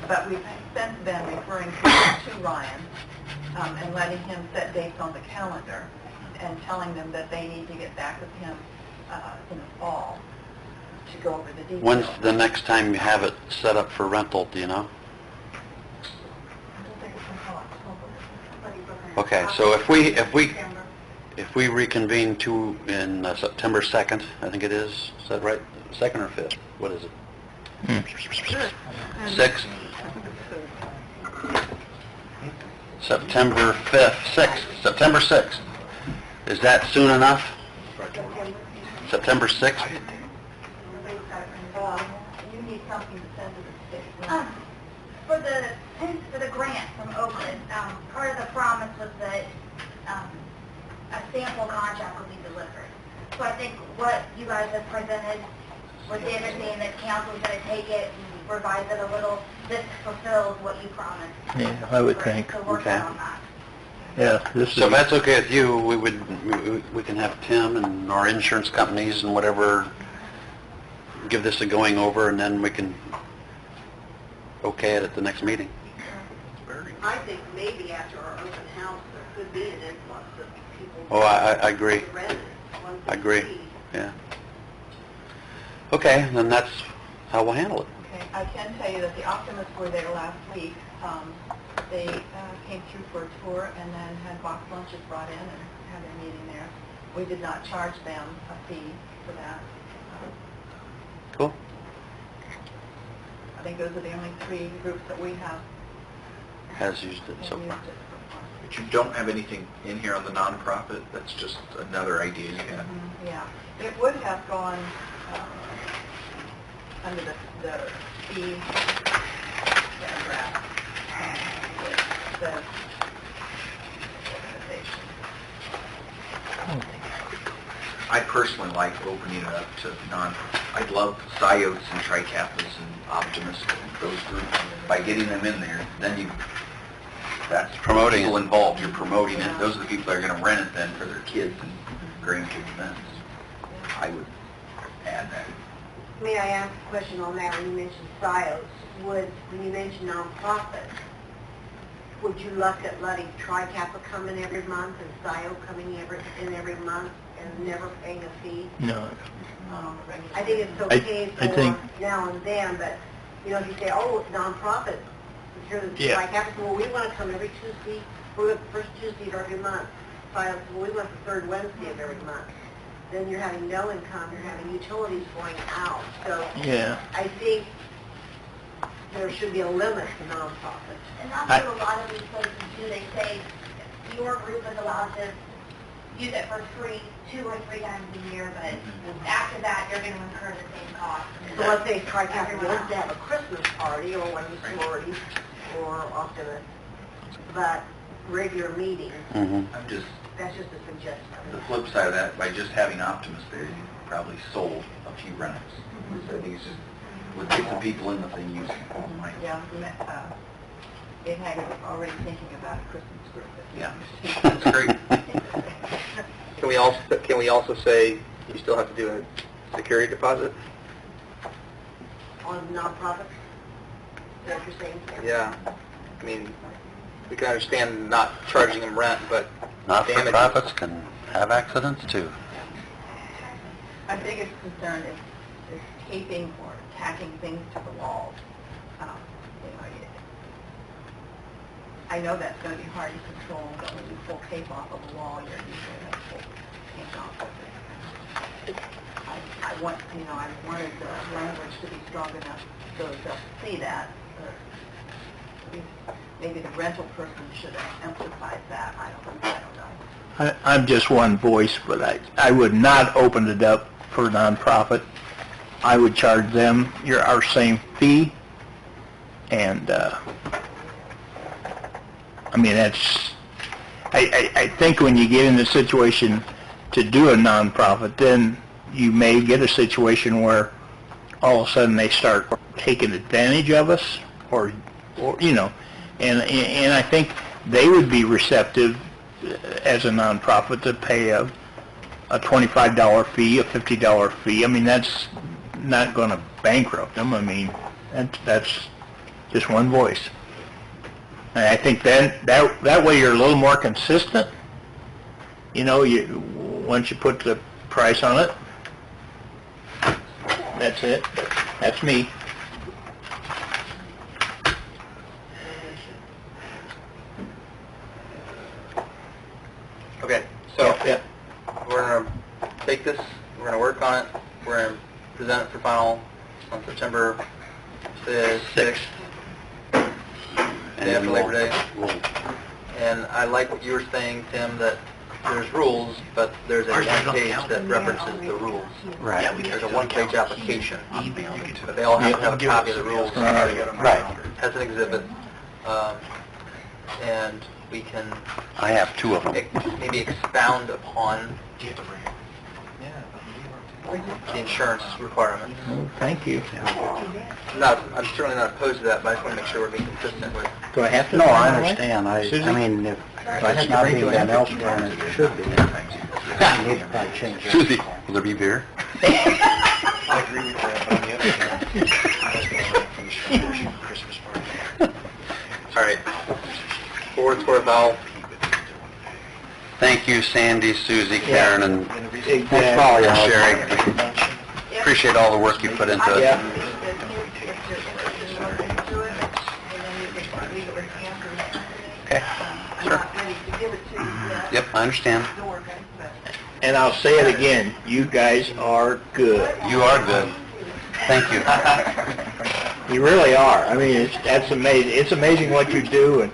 But we've since been referring to Ryan, and letting him set dates on the calendar, and telling them that they need to get back with him in the fall to go over the details. When's the next time you have it set up for rental, do you know? I don't think it's until October. Okay, so if we reconvene in September 2nd, I think it is that right? 2nd or 5th? What is it? 6th? September 5th, 6th, September 6th. Is that soon enough? September. September 6th? You need something to send to the state. For the grant from Oakland, part of the promise was that a sample contract would be delivered. So I think what you guys have presented was the understanding that council's going to take it and revise it a little. This fulfills what you promised. Yeah, I would think. So working Okay. on that. Yeah, this So if that's okay with you, we can have Tim and our insurance companies and whatever give this a going over, and then we can okay it at the next meeting. I think maybe after our open house, there could be an influx of people. Oh, I agree. to rent it once I they agree. see. Yeah. Okay, then that's how we'll handle it. Okay, I can tell you that the Optimists were there last week. They came through for a tour and then had box lunches brought in and had their meeting there. We did not charge them a fee for that. Cool. I think those are the only 3 groups that we have Has used it so used far. it so far. But you don't have anything in here on the nonprofit? That's just another idea you had? Yeah, it would have gone under the fee paragraph with the organization. I personally like opening it up to I'd love Sciotes and Tri-Kappas and Optimists and those groups. By getting them in there, then that's Promoting people it. involved, you're promoting it. Those are the people that are going to rent it then for their kids and grandkids events. I would add that. May I ask a question on that? When you mentioned SIOs, when you mentioned nonprofits, would you look at letting Tri-Kappa come in every month and SIO coming in every month and never paying a fee? No. I think it's I okay for think- now and then, but, you know, if you say, oh, it's nonprofit, here the Yeah. Tri-Kappa, well, we want to come every Tuesday, we want the first Tuesday of every month. SIO, well, we want the third Wednesday of every month. Then you're having no income, you're having utilities going out. So Yeah. I think there should be a limit to nonprofits. And that's what a lot of these places do. They say your group is allowed to use it for free 2 or 3 times a year, but after that, you're going to incur the same cost. So let's say Tri-Kappa Everyone wants else. to have a Christmas party or one of the sororities or Optimist, but regular meetings, Mm-hmm. I'm just, that's just a suggestion. the flip side of that, by just having Optimists there, you probably sold a few rentals. So I think it's just, would get the people in if they use it. Yeah, it had already thinking about a Christmas group. Yeah. That's great. Can we also say you still have to do a security deposit? On nonprofits, is that what you're saying? Yeah. I mean, we can understand not charging them rent, but damages. Not-for-profits can have accidents too. My biggest concern is taping or tacking things to the walls. I know that's going to be hard to control, but when you pull tape off of a wall, you're usually going to pull tape off of it. I wanted the language to be strong enough so they'll see that. Maybe the rental person should emphasize that. I don't know. I'm just one voice, but I would not open it up for nonprofit. I would charge them our same fee, and I mean, I think when you get in the situation to do a nonprofit, then you may get a situation where all of a sudden they start taking advantage of us, or you know, and I think they would be receptive as a nonprofit to pay a $25 fee, a $50 fee. I mean, that's not going to bankrupt them. I mean, that's just one voice. And I think that way you're a little more consistent. You know, once you put the price on it, that's it. That's me. Okay, so Yeah. we're going to take this, we're going to work on it, we're going to present it for final on September the 6th, day after Labor Day. And I like what you were saying, Tim, that there's rules, but there's a one page that references the rules. Right. There's a one-page application, but they all have to have a copy of the rules. Right. As an exhibit, and we can I have 2 of them. maybe expound upon the insurance requirements. Thank you. I'm certainly not opposed to that, but I just want to make sure we're being consistent with. Do I have to? No, I sign away? understand. I Susie? mean, if it's not being done elsewhere, and it should be, you need to probably change that. Susie, will there be beer? I agree with that, but on the other hand, I was going to wait for the Christmas party. All right. For what it's worth, I'll Thank you, Sandy, Susie, Karen, and Exactly. Sherry. Appreciate all the work you put into it. Yeah. Okay, sure. Yep, I understand. And I'll say it again, you guys are good. You are good. Thank you. You really are. I mean, that's amazing. It's amazing what you do,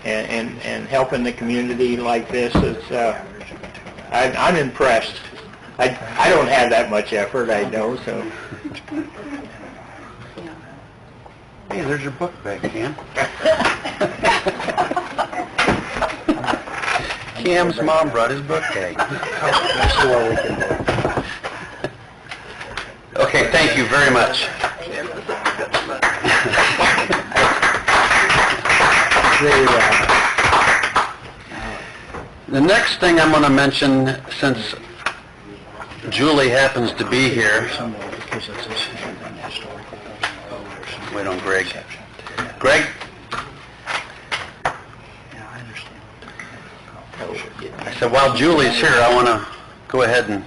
and helping the community like this. It's I'm impressed. I don't have that much effort, I know. So Hey, there's your book bag, Cam. Cam's mom brought his book bag. Okay, thank you very much. The next thing I'm going to mention, since Julie happens to be here, wait on Greg. Greg? I said, while Julie's here, I want to go ahead and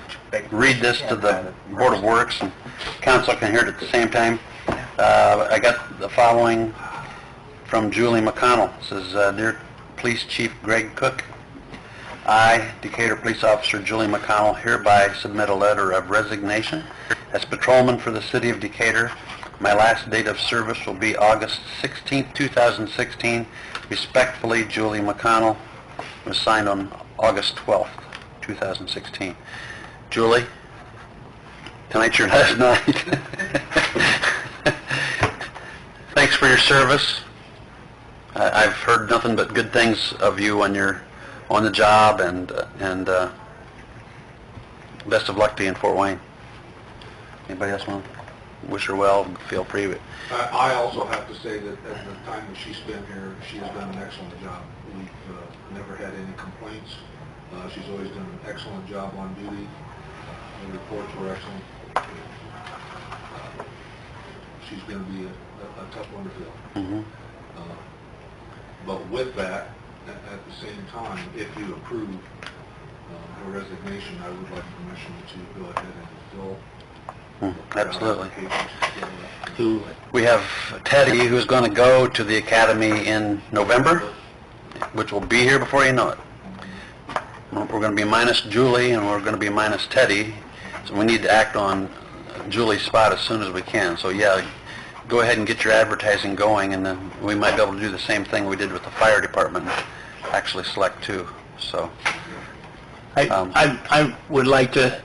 read this to the Board of Works, and council can hear it at the same time. I got the following from Julie McConnell. It says, Dear Police Chief Greg Cook, I, Decatur Police Officer Julie McConnell, hereby submit a letter of resignation as patrolman for the City of Decatur. My last date of service will be August 16, 2016. Respectfully, Julie McConnell. Was signed on August 12th, 2016. Julie, tonight's your last night. Thanks for your service. I've heard nothing but good things of you when you're on the job, and best of luck to you in Fort Wayne. Anybody else want to wish her well? Feel free. But I also have to say that at the time that she's been here, she has done an excellent job. We've never had any complaints. She's always done an excellent job on duty. The reports were excellent. She's going to be a tough one to fill. mm-hmm. But with that, at the same time, if you approve her resignation, I would like permission to go ahead and fill. Absolutely. We have Teddy, who's going to go to the academy in November, which will be here before you know it. We're going to be minus Julie, and we're going to be minus Teddy, so we need to act on Julie's spot as soon as we can. So yeah, go ahead and get your advertising going, and then we might be able to do the same thing we did with the fire department, actually select 2. So I would like to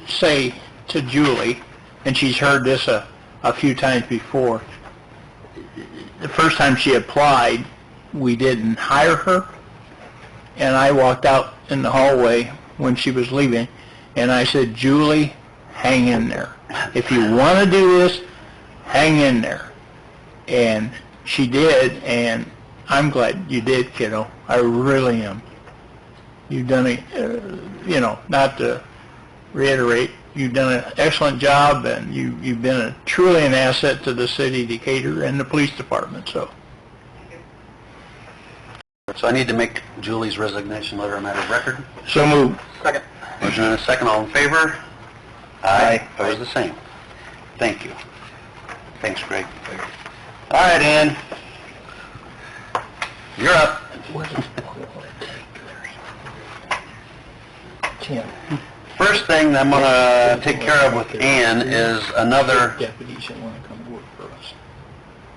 say to Julie, and she's heard this a few times before, the first time she applied, we didn't hire her, and I walked out in the hallway when she was leaving, and I said, Julie, hang in there. If you want to do this, hang in there. And she did, and I'm glad you did, kiddo. I really am. You've done not to reiterate, you've done an excellent job, and you've been truly an asset to the city of Decatur and the police department. So I need to make Julie's resignation letter a matter of record. So moved. Second. Motion and a second. All in favor? Aye. Opposed, the same. Thank you. Thanks, Greg. All right, Ann. You're up. Tim. First thing I'm going to take care of with Ann is another... Deputies that want to come work for us.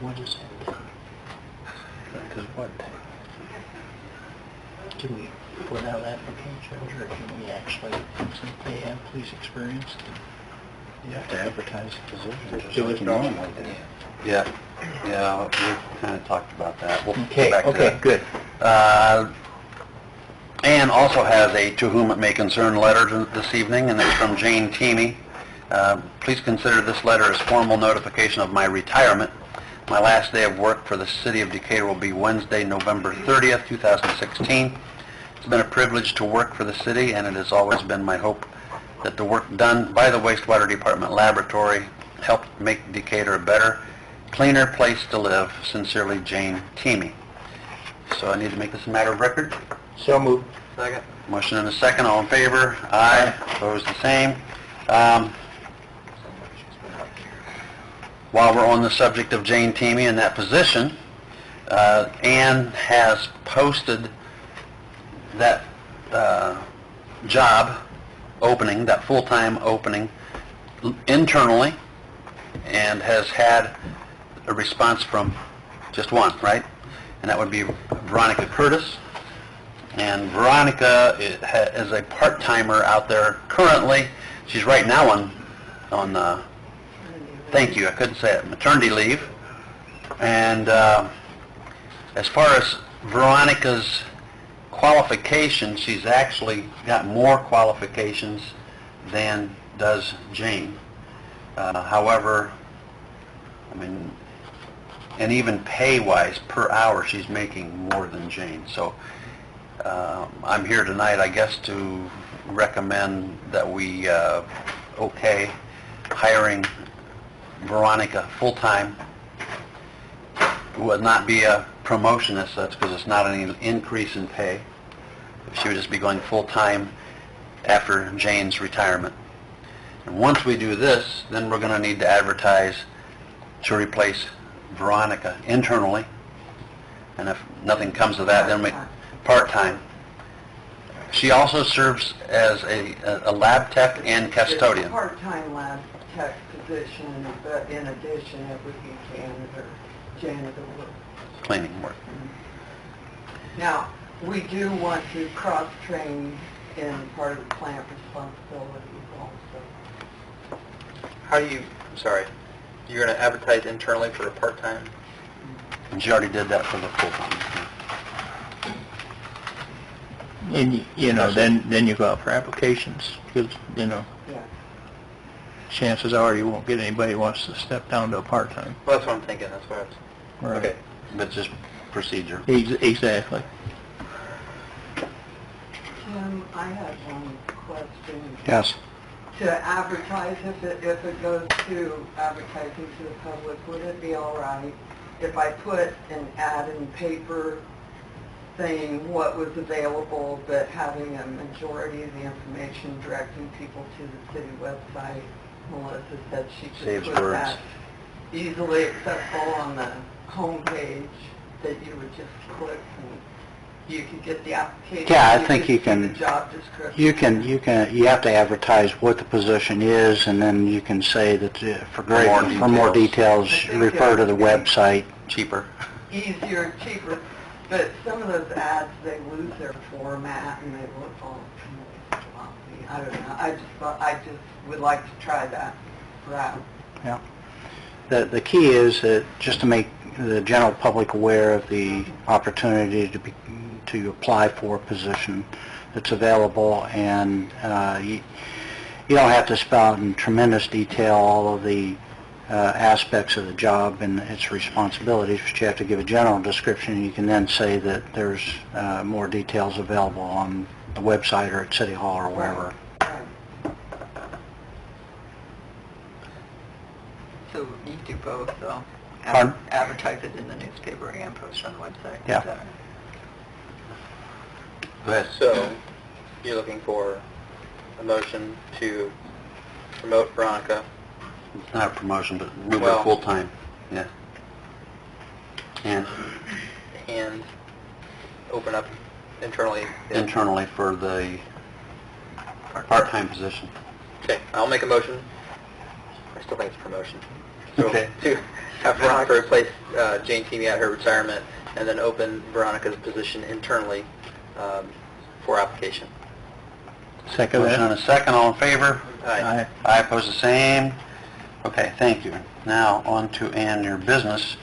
What is that? Because what? without applications, or can we actually, since they have police experience, you have to advertise the position just like you normally do? Yeah, we kind of talked about that. We'll get Okay, back to okay, that. good. Ann also has a to whom it may concern letter this evening, and it's from Jane Teamy. Please consider this letter as formal notification of my retirement. My last day of work for the City of Decatur will be Wednesday, November 30th, 2016. It's been a privilege to work for the city, and it has always been my hope that the work done by the Wastewater Department Laboratory helped make Decatur a better, cleaner place to live. Sincerely, Jane Teamy. So I need to make this a matter of record. So moved. Second. Motion and a second, all in favor? Aye. Opposed, the same. While we're on the subject of Jane Teamy and that position, Ann has posted that job opening, that full-time opening, internally, and has had a response from just one, right? And that would be Veronica Curtis. And Veronica is a part-timer out there currently. She's right now on thank you, I couldn't say it, maternity leave. And as far as Veronica's qualifications, she's actually got more qualifications than does Jane. However, I mean, and even pay-wise, per hour, she's making more than Jane. So I'm here tonight, I guess, to recommend that we okay hiring Veronica full-time. It would not be a promotion as such, because it's not an increase in pay. She would just be going full-time after Jane's retirement. And once we do this, then we're going to need to advertise to replace Veronica internally. And if nothing comes of that, then we part-time. She also serves as a lab tech and custodian. It's a part-time lab tech position, but in addition, it would be janitor work. Cleaning work. Now, we do want to cross-train in part of the plant responsibilities also. How do you, sorry, you're going to advertise internally for a part-time? And she already did that for the full-time. And, you know, then you go out for applications, because, you know, Yeah. chances are you won't get anybody who wants to step down to a part-time. Well, that's what I'm thinking, that's what I was... Right. Okay. But just procedure. Exactly. Tim, I had one question. Yes. To advertise, if it goes to advertising to the public, would it be all right if I put an ad in paper saying what was available, but having a majority of the information directing people to the city website? Melissa said she could Saves put words. that easily accessible on the homepage, that you would just click and you could get the application. Yeah, I think you could see can- the job description. You have to advertise what the position is, and then you can say that for more details, I think refer to the it would be website. Cheaper. Easier, cheaper, but some of those ads, they lose their format and they look all sloppy. I don't know, I just would like to try that route. Yeah. The key is that just to make the general public aware of the opportunity to apply for a position that's available, and you don't have to spell out in tremendous detail all of the aspects of the job and its responsibilities, but you have to give a general description, and you can then say that there's more details available on the website or at City Hall or wherever. Right. So you do both, though? Pardon? Advertise it in the newspaper and post it on the website? Yeah. Is that right? Go ahead. So, you're looking for a motion to promote Veronica. It's not a promotion, but move Well- her full-time. Yeah. And And open up internally. internally for the part-time position. Okay, I'll make a motion. I still think it's a promotion. So, Okay. to have Veronica replace Jane Teamy at her retirement, and then open Veronica's position internally for application. Second Motion and a second, all in favor? Aye. Aye, opposed, the same. Okay, thank you. Now, on to your business.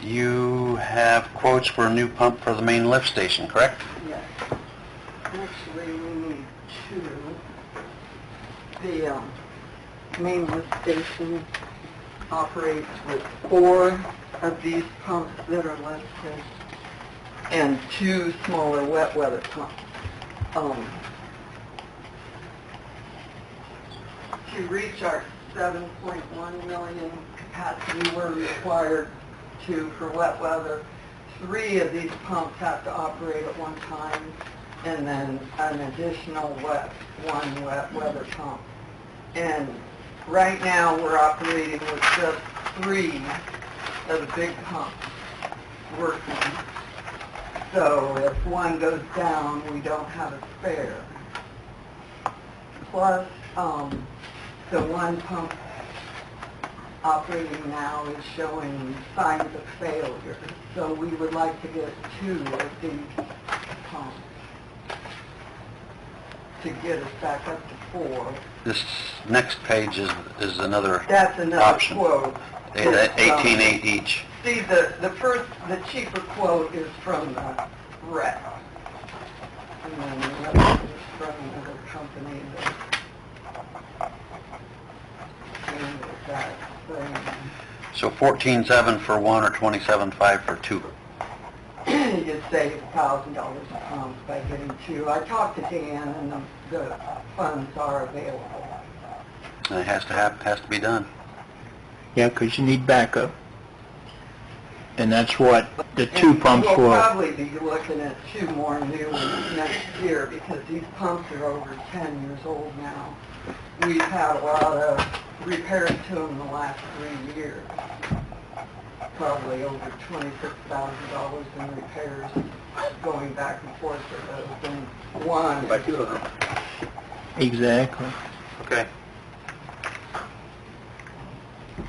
You have quotes for a new pump for the main lift station, correct? Yes. Actually, we need two. The main lift station operates with 4 of these pumps that are listed and 2 smaller wet weather pumps. To reach our 7.1 million capacity we're required to for wet weather, 3 of these pumps have to operate at one time, and then an additional one wet weather pump. And right now, we're operating with just 3 of the big pumps working. So if one goes down, we don't have a spare. Plus, the one pump operating now is showing signs of failure. So we would like to get 2 of these pumps to get us back up to 4. This next page is another That's another option. quote. It's, 18.8 each. See, the cheaper quote is from the rec. And then the other is from another company that handles that thing. So 14.7 for one or 27.5 for 2. You save $1,000 a pump by getting 2. I talked to Dan, and the funds are available. And it has to be done. Yeah, because you need backup. And that's what the 2 pumps We'll will. probably be looking at 2 more new ones next year, because these pumps are over 10 years old now. We've had a lot of repairs to them the last 3 years. Probably over $26,000 in repairs going back and forth for those. And one, By 2 of them. Exactly. Okay.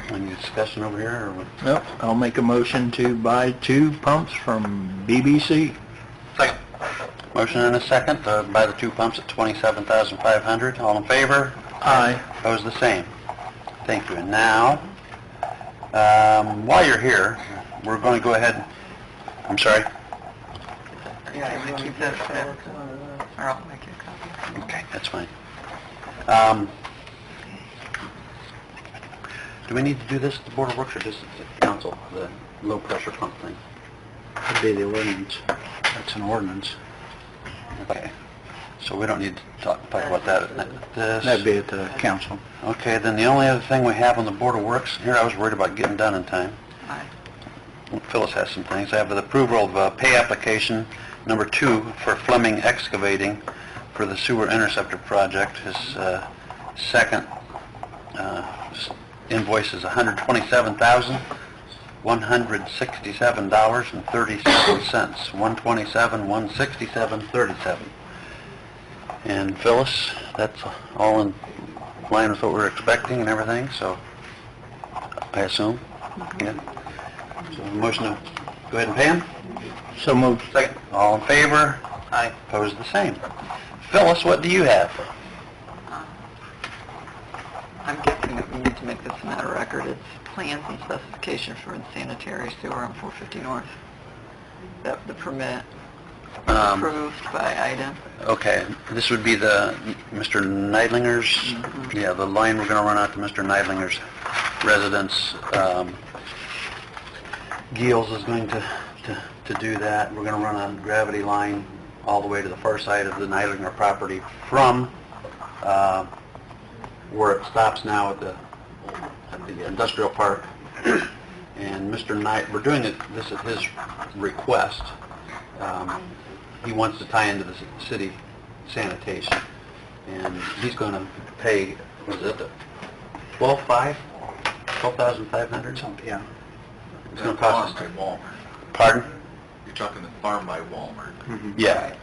Any discussion over here, or what? Yep, I'll make a motion to buy 2 pumps from BBC. Second. Motion and a second to buy the 2 pumps at $27,500. All in favor? Aye. Opposed, the same. Thank you. And now, while you're here, we're going to go ahead. I'm sorry. yeah, you want to get one of those. Or I'll make you a copy. Okay, that's fine. Do we need to do this at the Board of Works or just at the council, the low-pressure pump thing? That'd be the ordinance. That's an ordinance. Okay, so we don't need to talk about that at this. That'd be at the council. Okay, then the only other thing we have on the Board of Works, here I was worried about getting done in time. Phyllis has some things. I have the approval of pay application number 2 for Fleming Excavating for the sewer interceptor project. His second invoice is $127,167.37. $127,167.37. And Phyllis, that's all in line with what we were expecting and everything, so I assume? Yeah. So motion to go ahead and pay him? So moved. Second. All in favor? Aye. Opposed, the same. Phyllis, what do you have? I'm guessing that we need to make this a matter of record. It's plans and specifications for sanitary sewer on 450 North. The permit approved by IDEM. Okay, this would be the Mr. Neidlinger's, yeah, the line we're going to run out to Mr. Neidlinger's residence. Giels is going to do that. We're going to run a gravity line all the way to the far side of the Neidlinger property from where it stops now at the industrial park. And Mr. Knight, we're doing this at his request. He wants to tie into the city sanitation, and he's going to pay, what is it, $12,500? Something, yeah. It's going to cost us. Farm by Walmart. Pardon? You're talking the farm by Walmart. Yeah.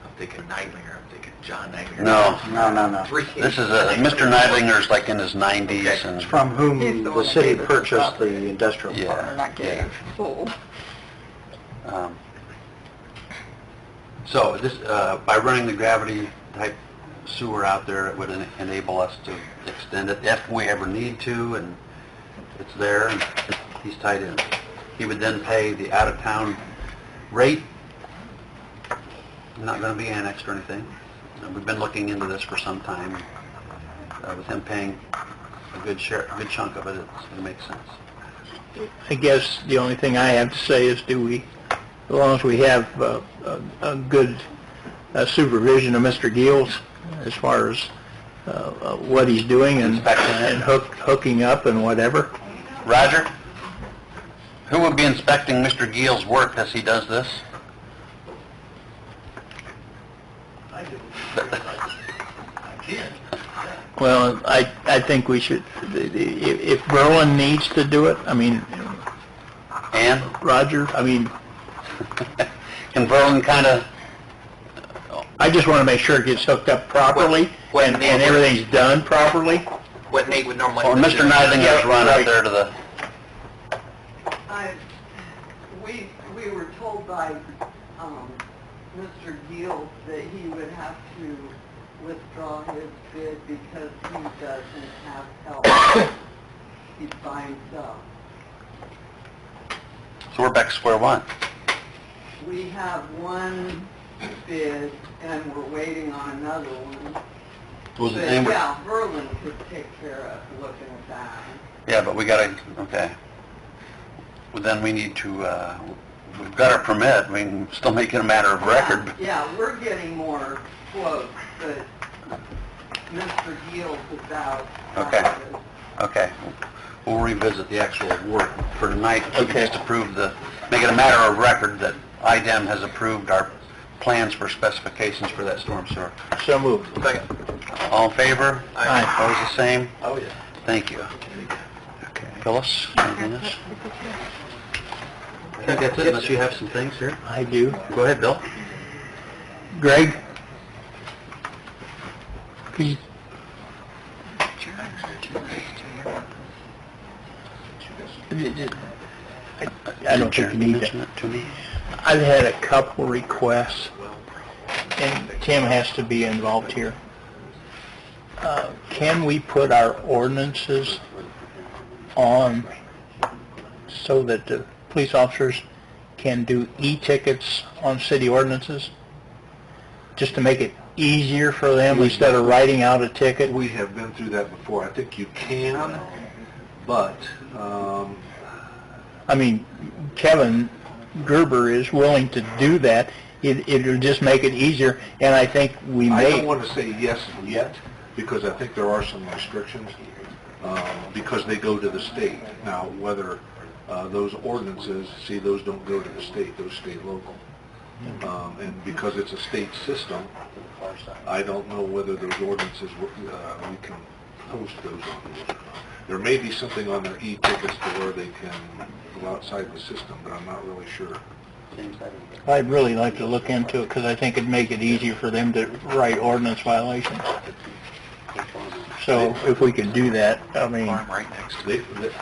I'm thinking Neidlinger, I'm thinking John Neidlinger. No. No. This is Mr. Neidlinger's like in his 90s, and From whom He's the the one that city gave us the purchased property. the industrial Yeah. park. Or not gave, sold. So this, by running the gravity type sewer out there, it would enable us to extend it if we ever need to, and it's there, and he's tied in. He would then pay the out-of-town rate, not going to be annexed or anything. We've been looking into this for some time. With him paying a good chunk of it, it makes sense. I guess the only thing I have to say is as long as we have a good supervision of Mr. Geels as far as what he's doing and hooking up and whatever. Roger, who will be inspecting Mr. Geel's work as he does this? Well, I think we should, if Berlin needs to do it, I mean... And? Roger, I mean... Can Berlin kind of... I just want to make sure it gets hooked up properly and everything's done properly. What Nate would normally... Or Mr. Neithinger's run up there to the... We were told by Mr. Gill that he would have to withdraw his bid because he doesn't have help. He's by himself. So we're back to square one. We have one bid and we're waiting on another one. Was But, it yeah, Berlin could take care of looking at that. Yeah, but we gotta, okay. Well, then we need to, we've got our permit, we can still make it a matter of record. Yeah, we're getting more quotes, but Mr. Gill is out. Okay. Okay. We'll revisit the actual work for tonight. We can just approve make it a matter of record that IDEM has approved our plans for specifications for that storm sewer. So moved. Second. All in favor? Aye. Opposed, the same? Oh, yeah. Thank you. Okay. Phyllis, anything else? I think that's it, unless you have some things here. I do. Go ahead, Bill. Greg? Could you... I don't think you need that. To me. I've had a couple requests, and Tim has to be involved here. Can we put our ordinances on so that the police officers can do e-tickets on city ordinances? Just to make it easier for them instead of writing out a ticket? We have been through that before. I think you can, but, I mean, Kevin Gerber is willing to do that. It'll just make it easier, and I think we I may... don't want to say yes yet, because I think there are some restrictions, because they go to the state. Now, whether those ordinances, see, those don't go to the state, those stay local. And because it's a state system, I don't know whether those ordinances, we can post those on. There may be something on their e-tickets to where they can go outside the system, but I'm not really sure. I'd really like to look into it, because I think it'd make it easier for them to write ordinance violations. So if we could do that, I mean, Right next to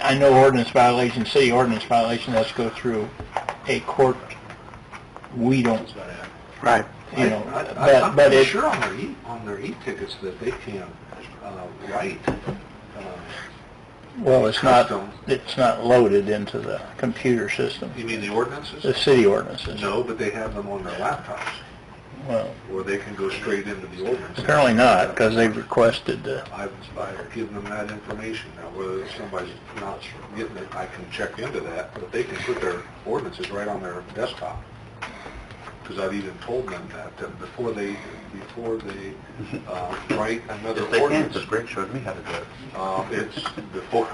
I know ordinance violations, city ordinance violation has to go through a court. We don't, Right. you know, I'm but pretty it, sure on their e-tickets that they can write. well, it's not loaded into the computer system, You mean the ordinances? the city ordinances. No, but they have them on their laptops, Well, where they can go straight into the ordinance. apparently not, because they've requested, I've given them that information. Now, whether somebody's not getting it, I can check into that, but they can put their ordinances right on their desktop. Because I've even told them that before they write another If they can, ordinance. because Greg showed me how to do it. It's before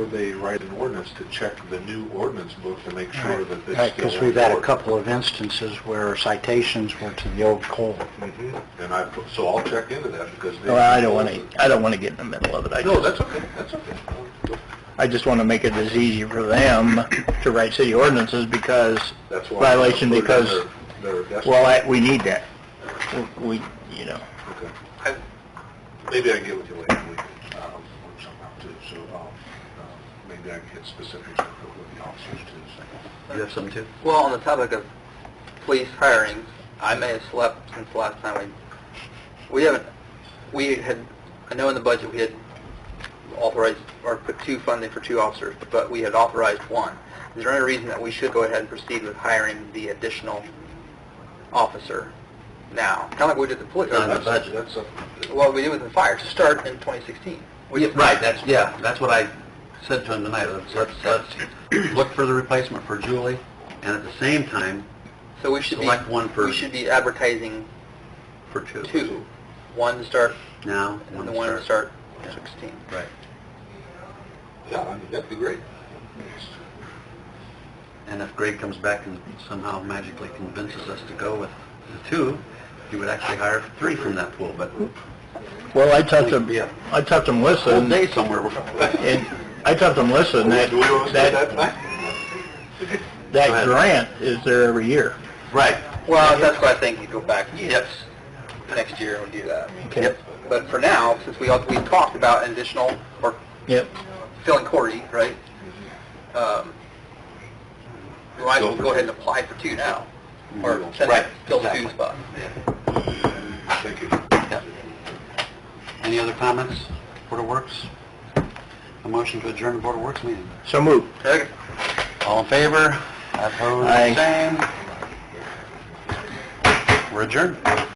they write an ordinance to check the new ordinance book to make sure that it's Right, still because we've had a in couple of instances where citations were to the old code. Mhm. And so I'll check into that because they... well, I don't want to get in the middle of it. No, that's okay, that's okay. I just want to make it as easy for them to write city ordinances because That's why violation I put it on because, their desktop. well, we need that. We, you know. Okay. Maybe I can get with you later, we can work something out too, so maybe I can get specifics with the officers too. You have something too? Well, on the topic of police hirings, I may have slept since the last time I know in the budget we had authorized, or put 2 funding for 2 officers, but we had authorized 1. Is there any reason that we should go ahead and proceed with hiring the additional officer now? Kind of like we did the police. Not in the budget. That's a, Well, we did with the fire to start in 2016. Right, that's what I said to him tonight. Let's look for the replacement for Julie, and at the same time, So we should select one for... we should be advertising For 2. 2. One to start, Now, and the one to start 16. Right. yeah, I mean, that'd be great. And if Greg comes back and somehow magically convinces us to go with the 2, he would actually hire 3 from that pool, but... Well, I talked to Yeah. Melissa, Full day somewhere. and I talked to Melissa, and Do we want to say that tonight? that Go ahead. grant is there every year. Right. Well, that's what I think, you go back next year and we'll do that. Okay. But for now, since we talked about an additional, or Yep. filling Corey, right? We might as well go ahead and apply for 2 now, or send Right, fill the exactly. 2 spot. Thank you. Yep. Any other comments? Board of Works? A motion to adjourn the Board of Works meeting. So moved. Okay. All in favor? Opposed? Aye. Same. We're adjourned.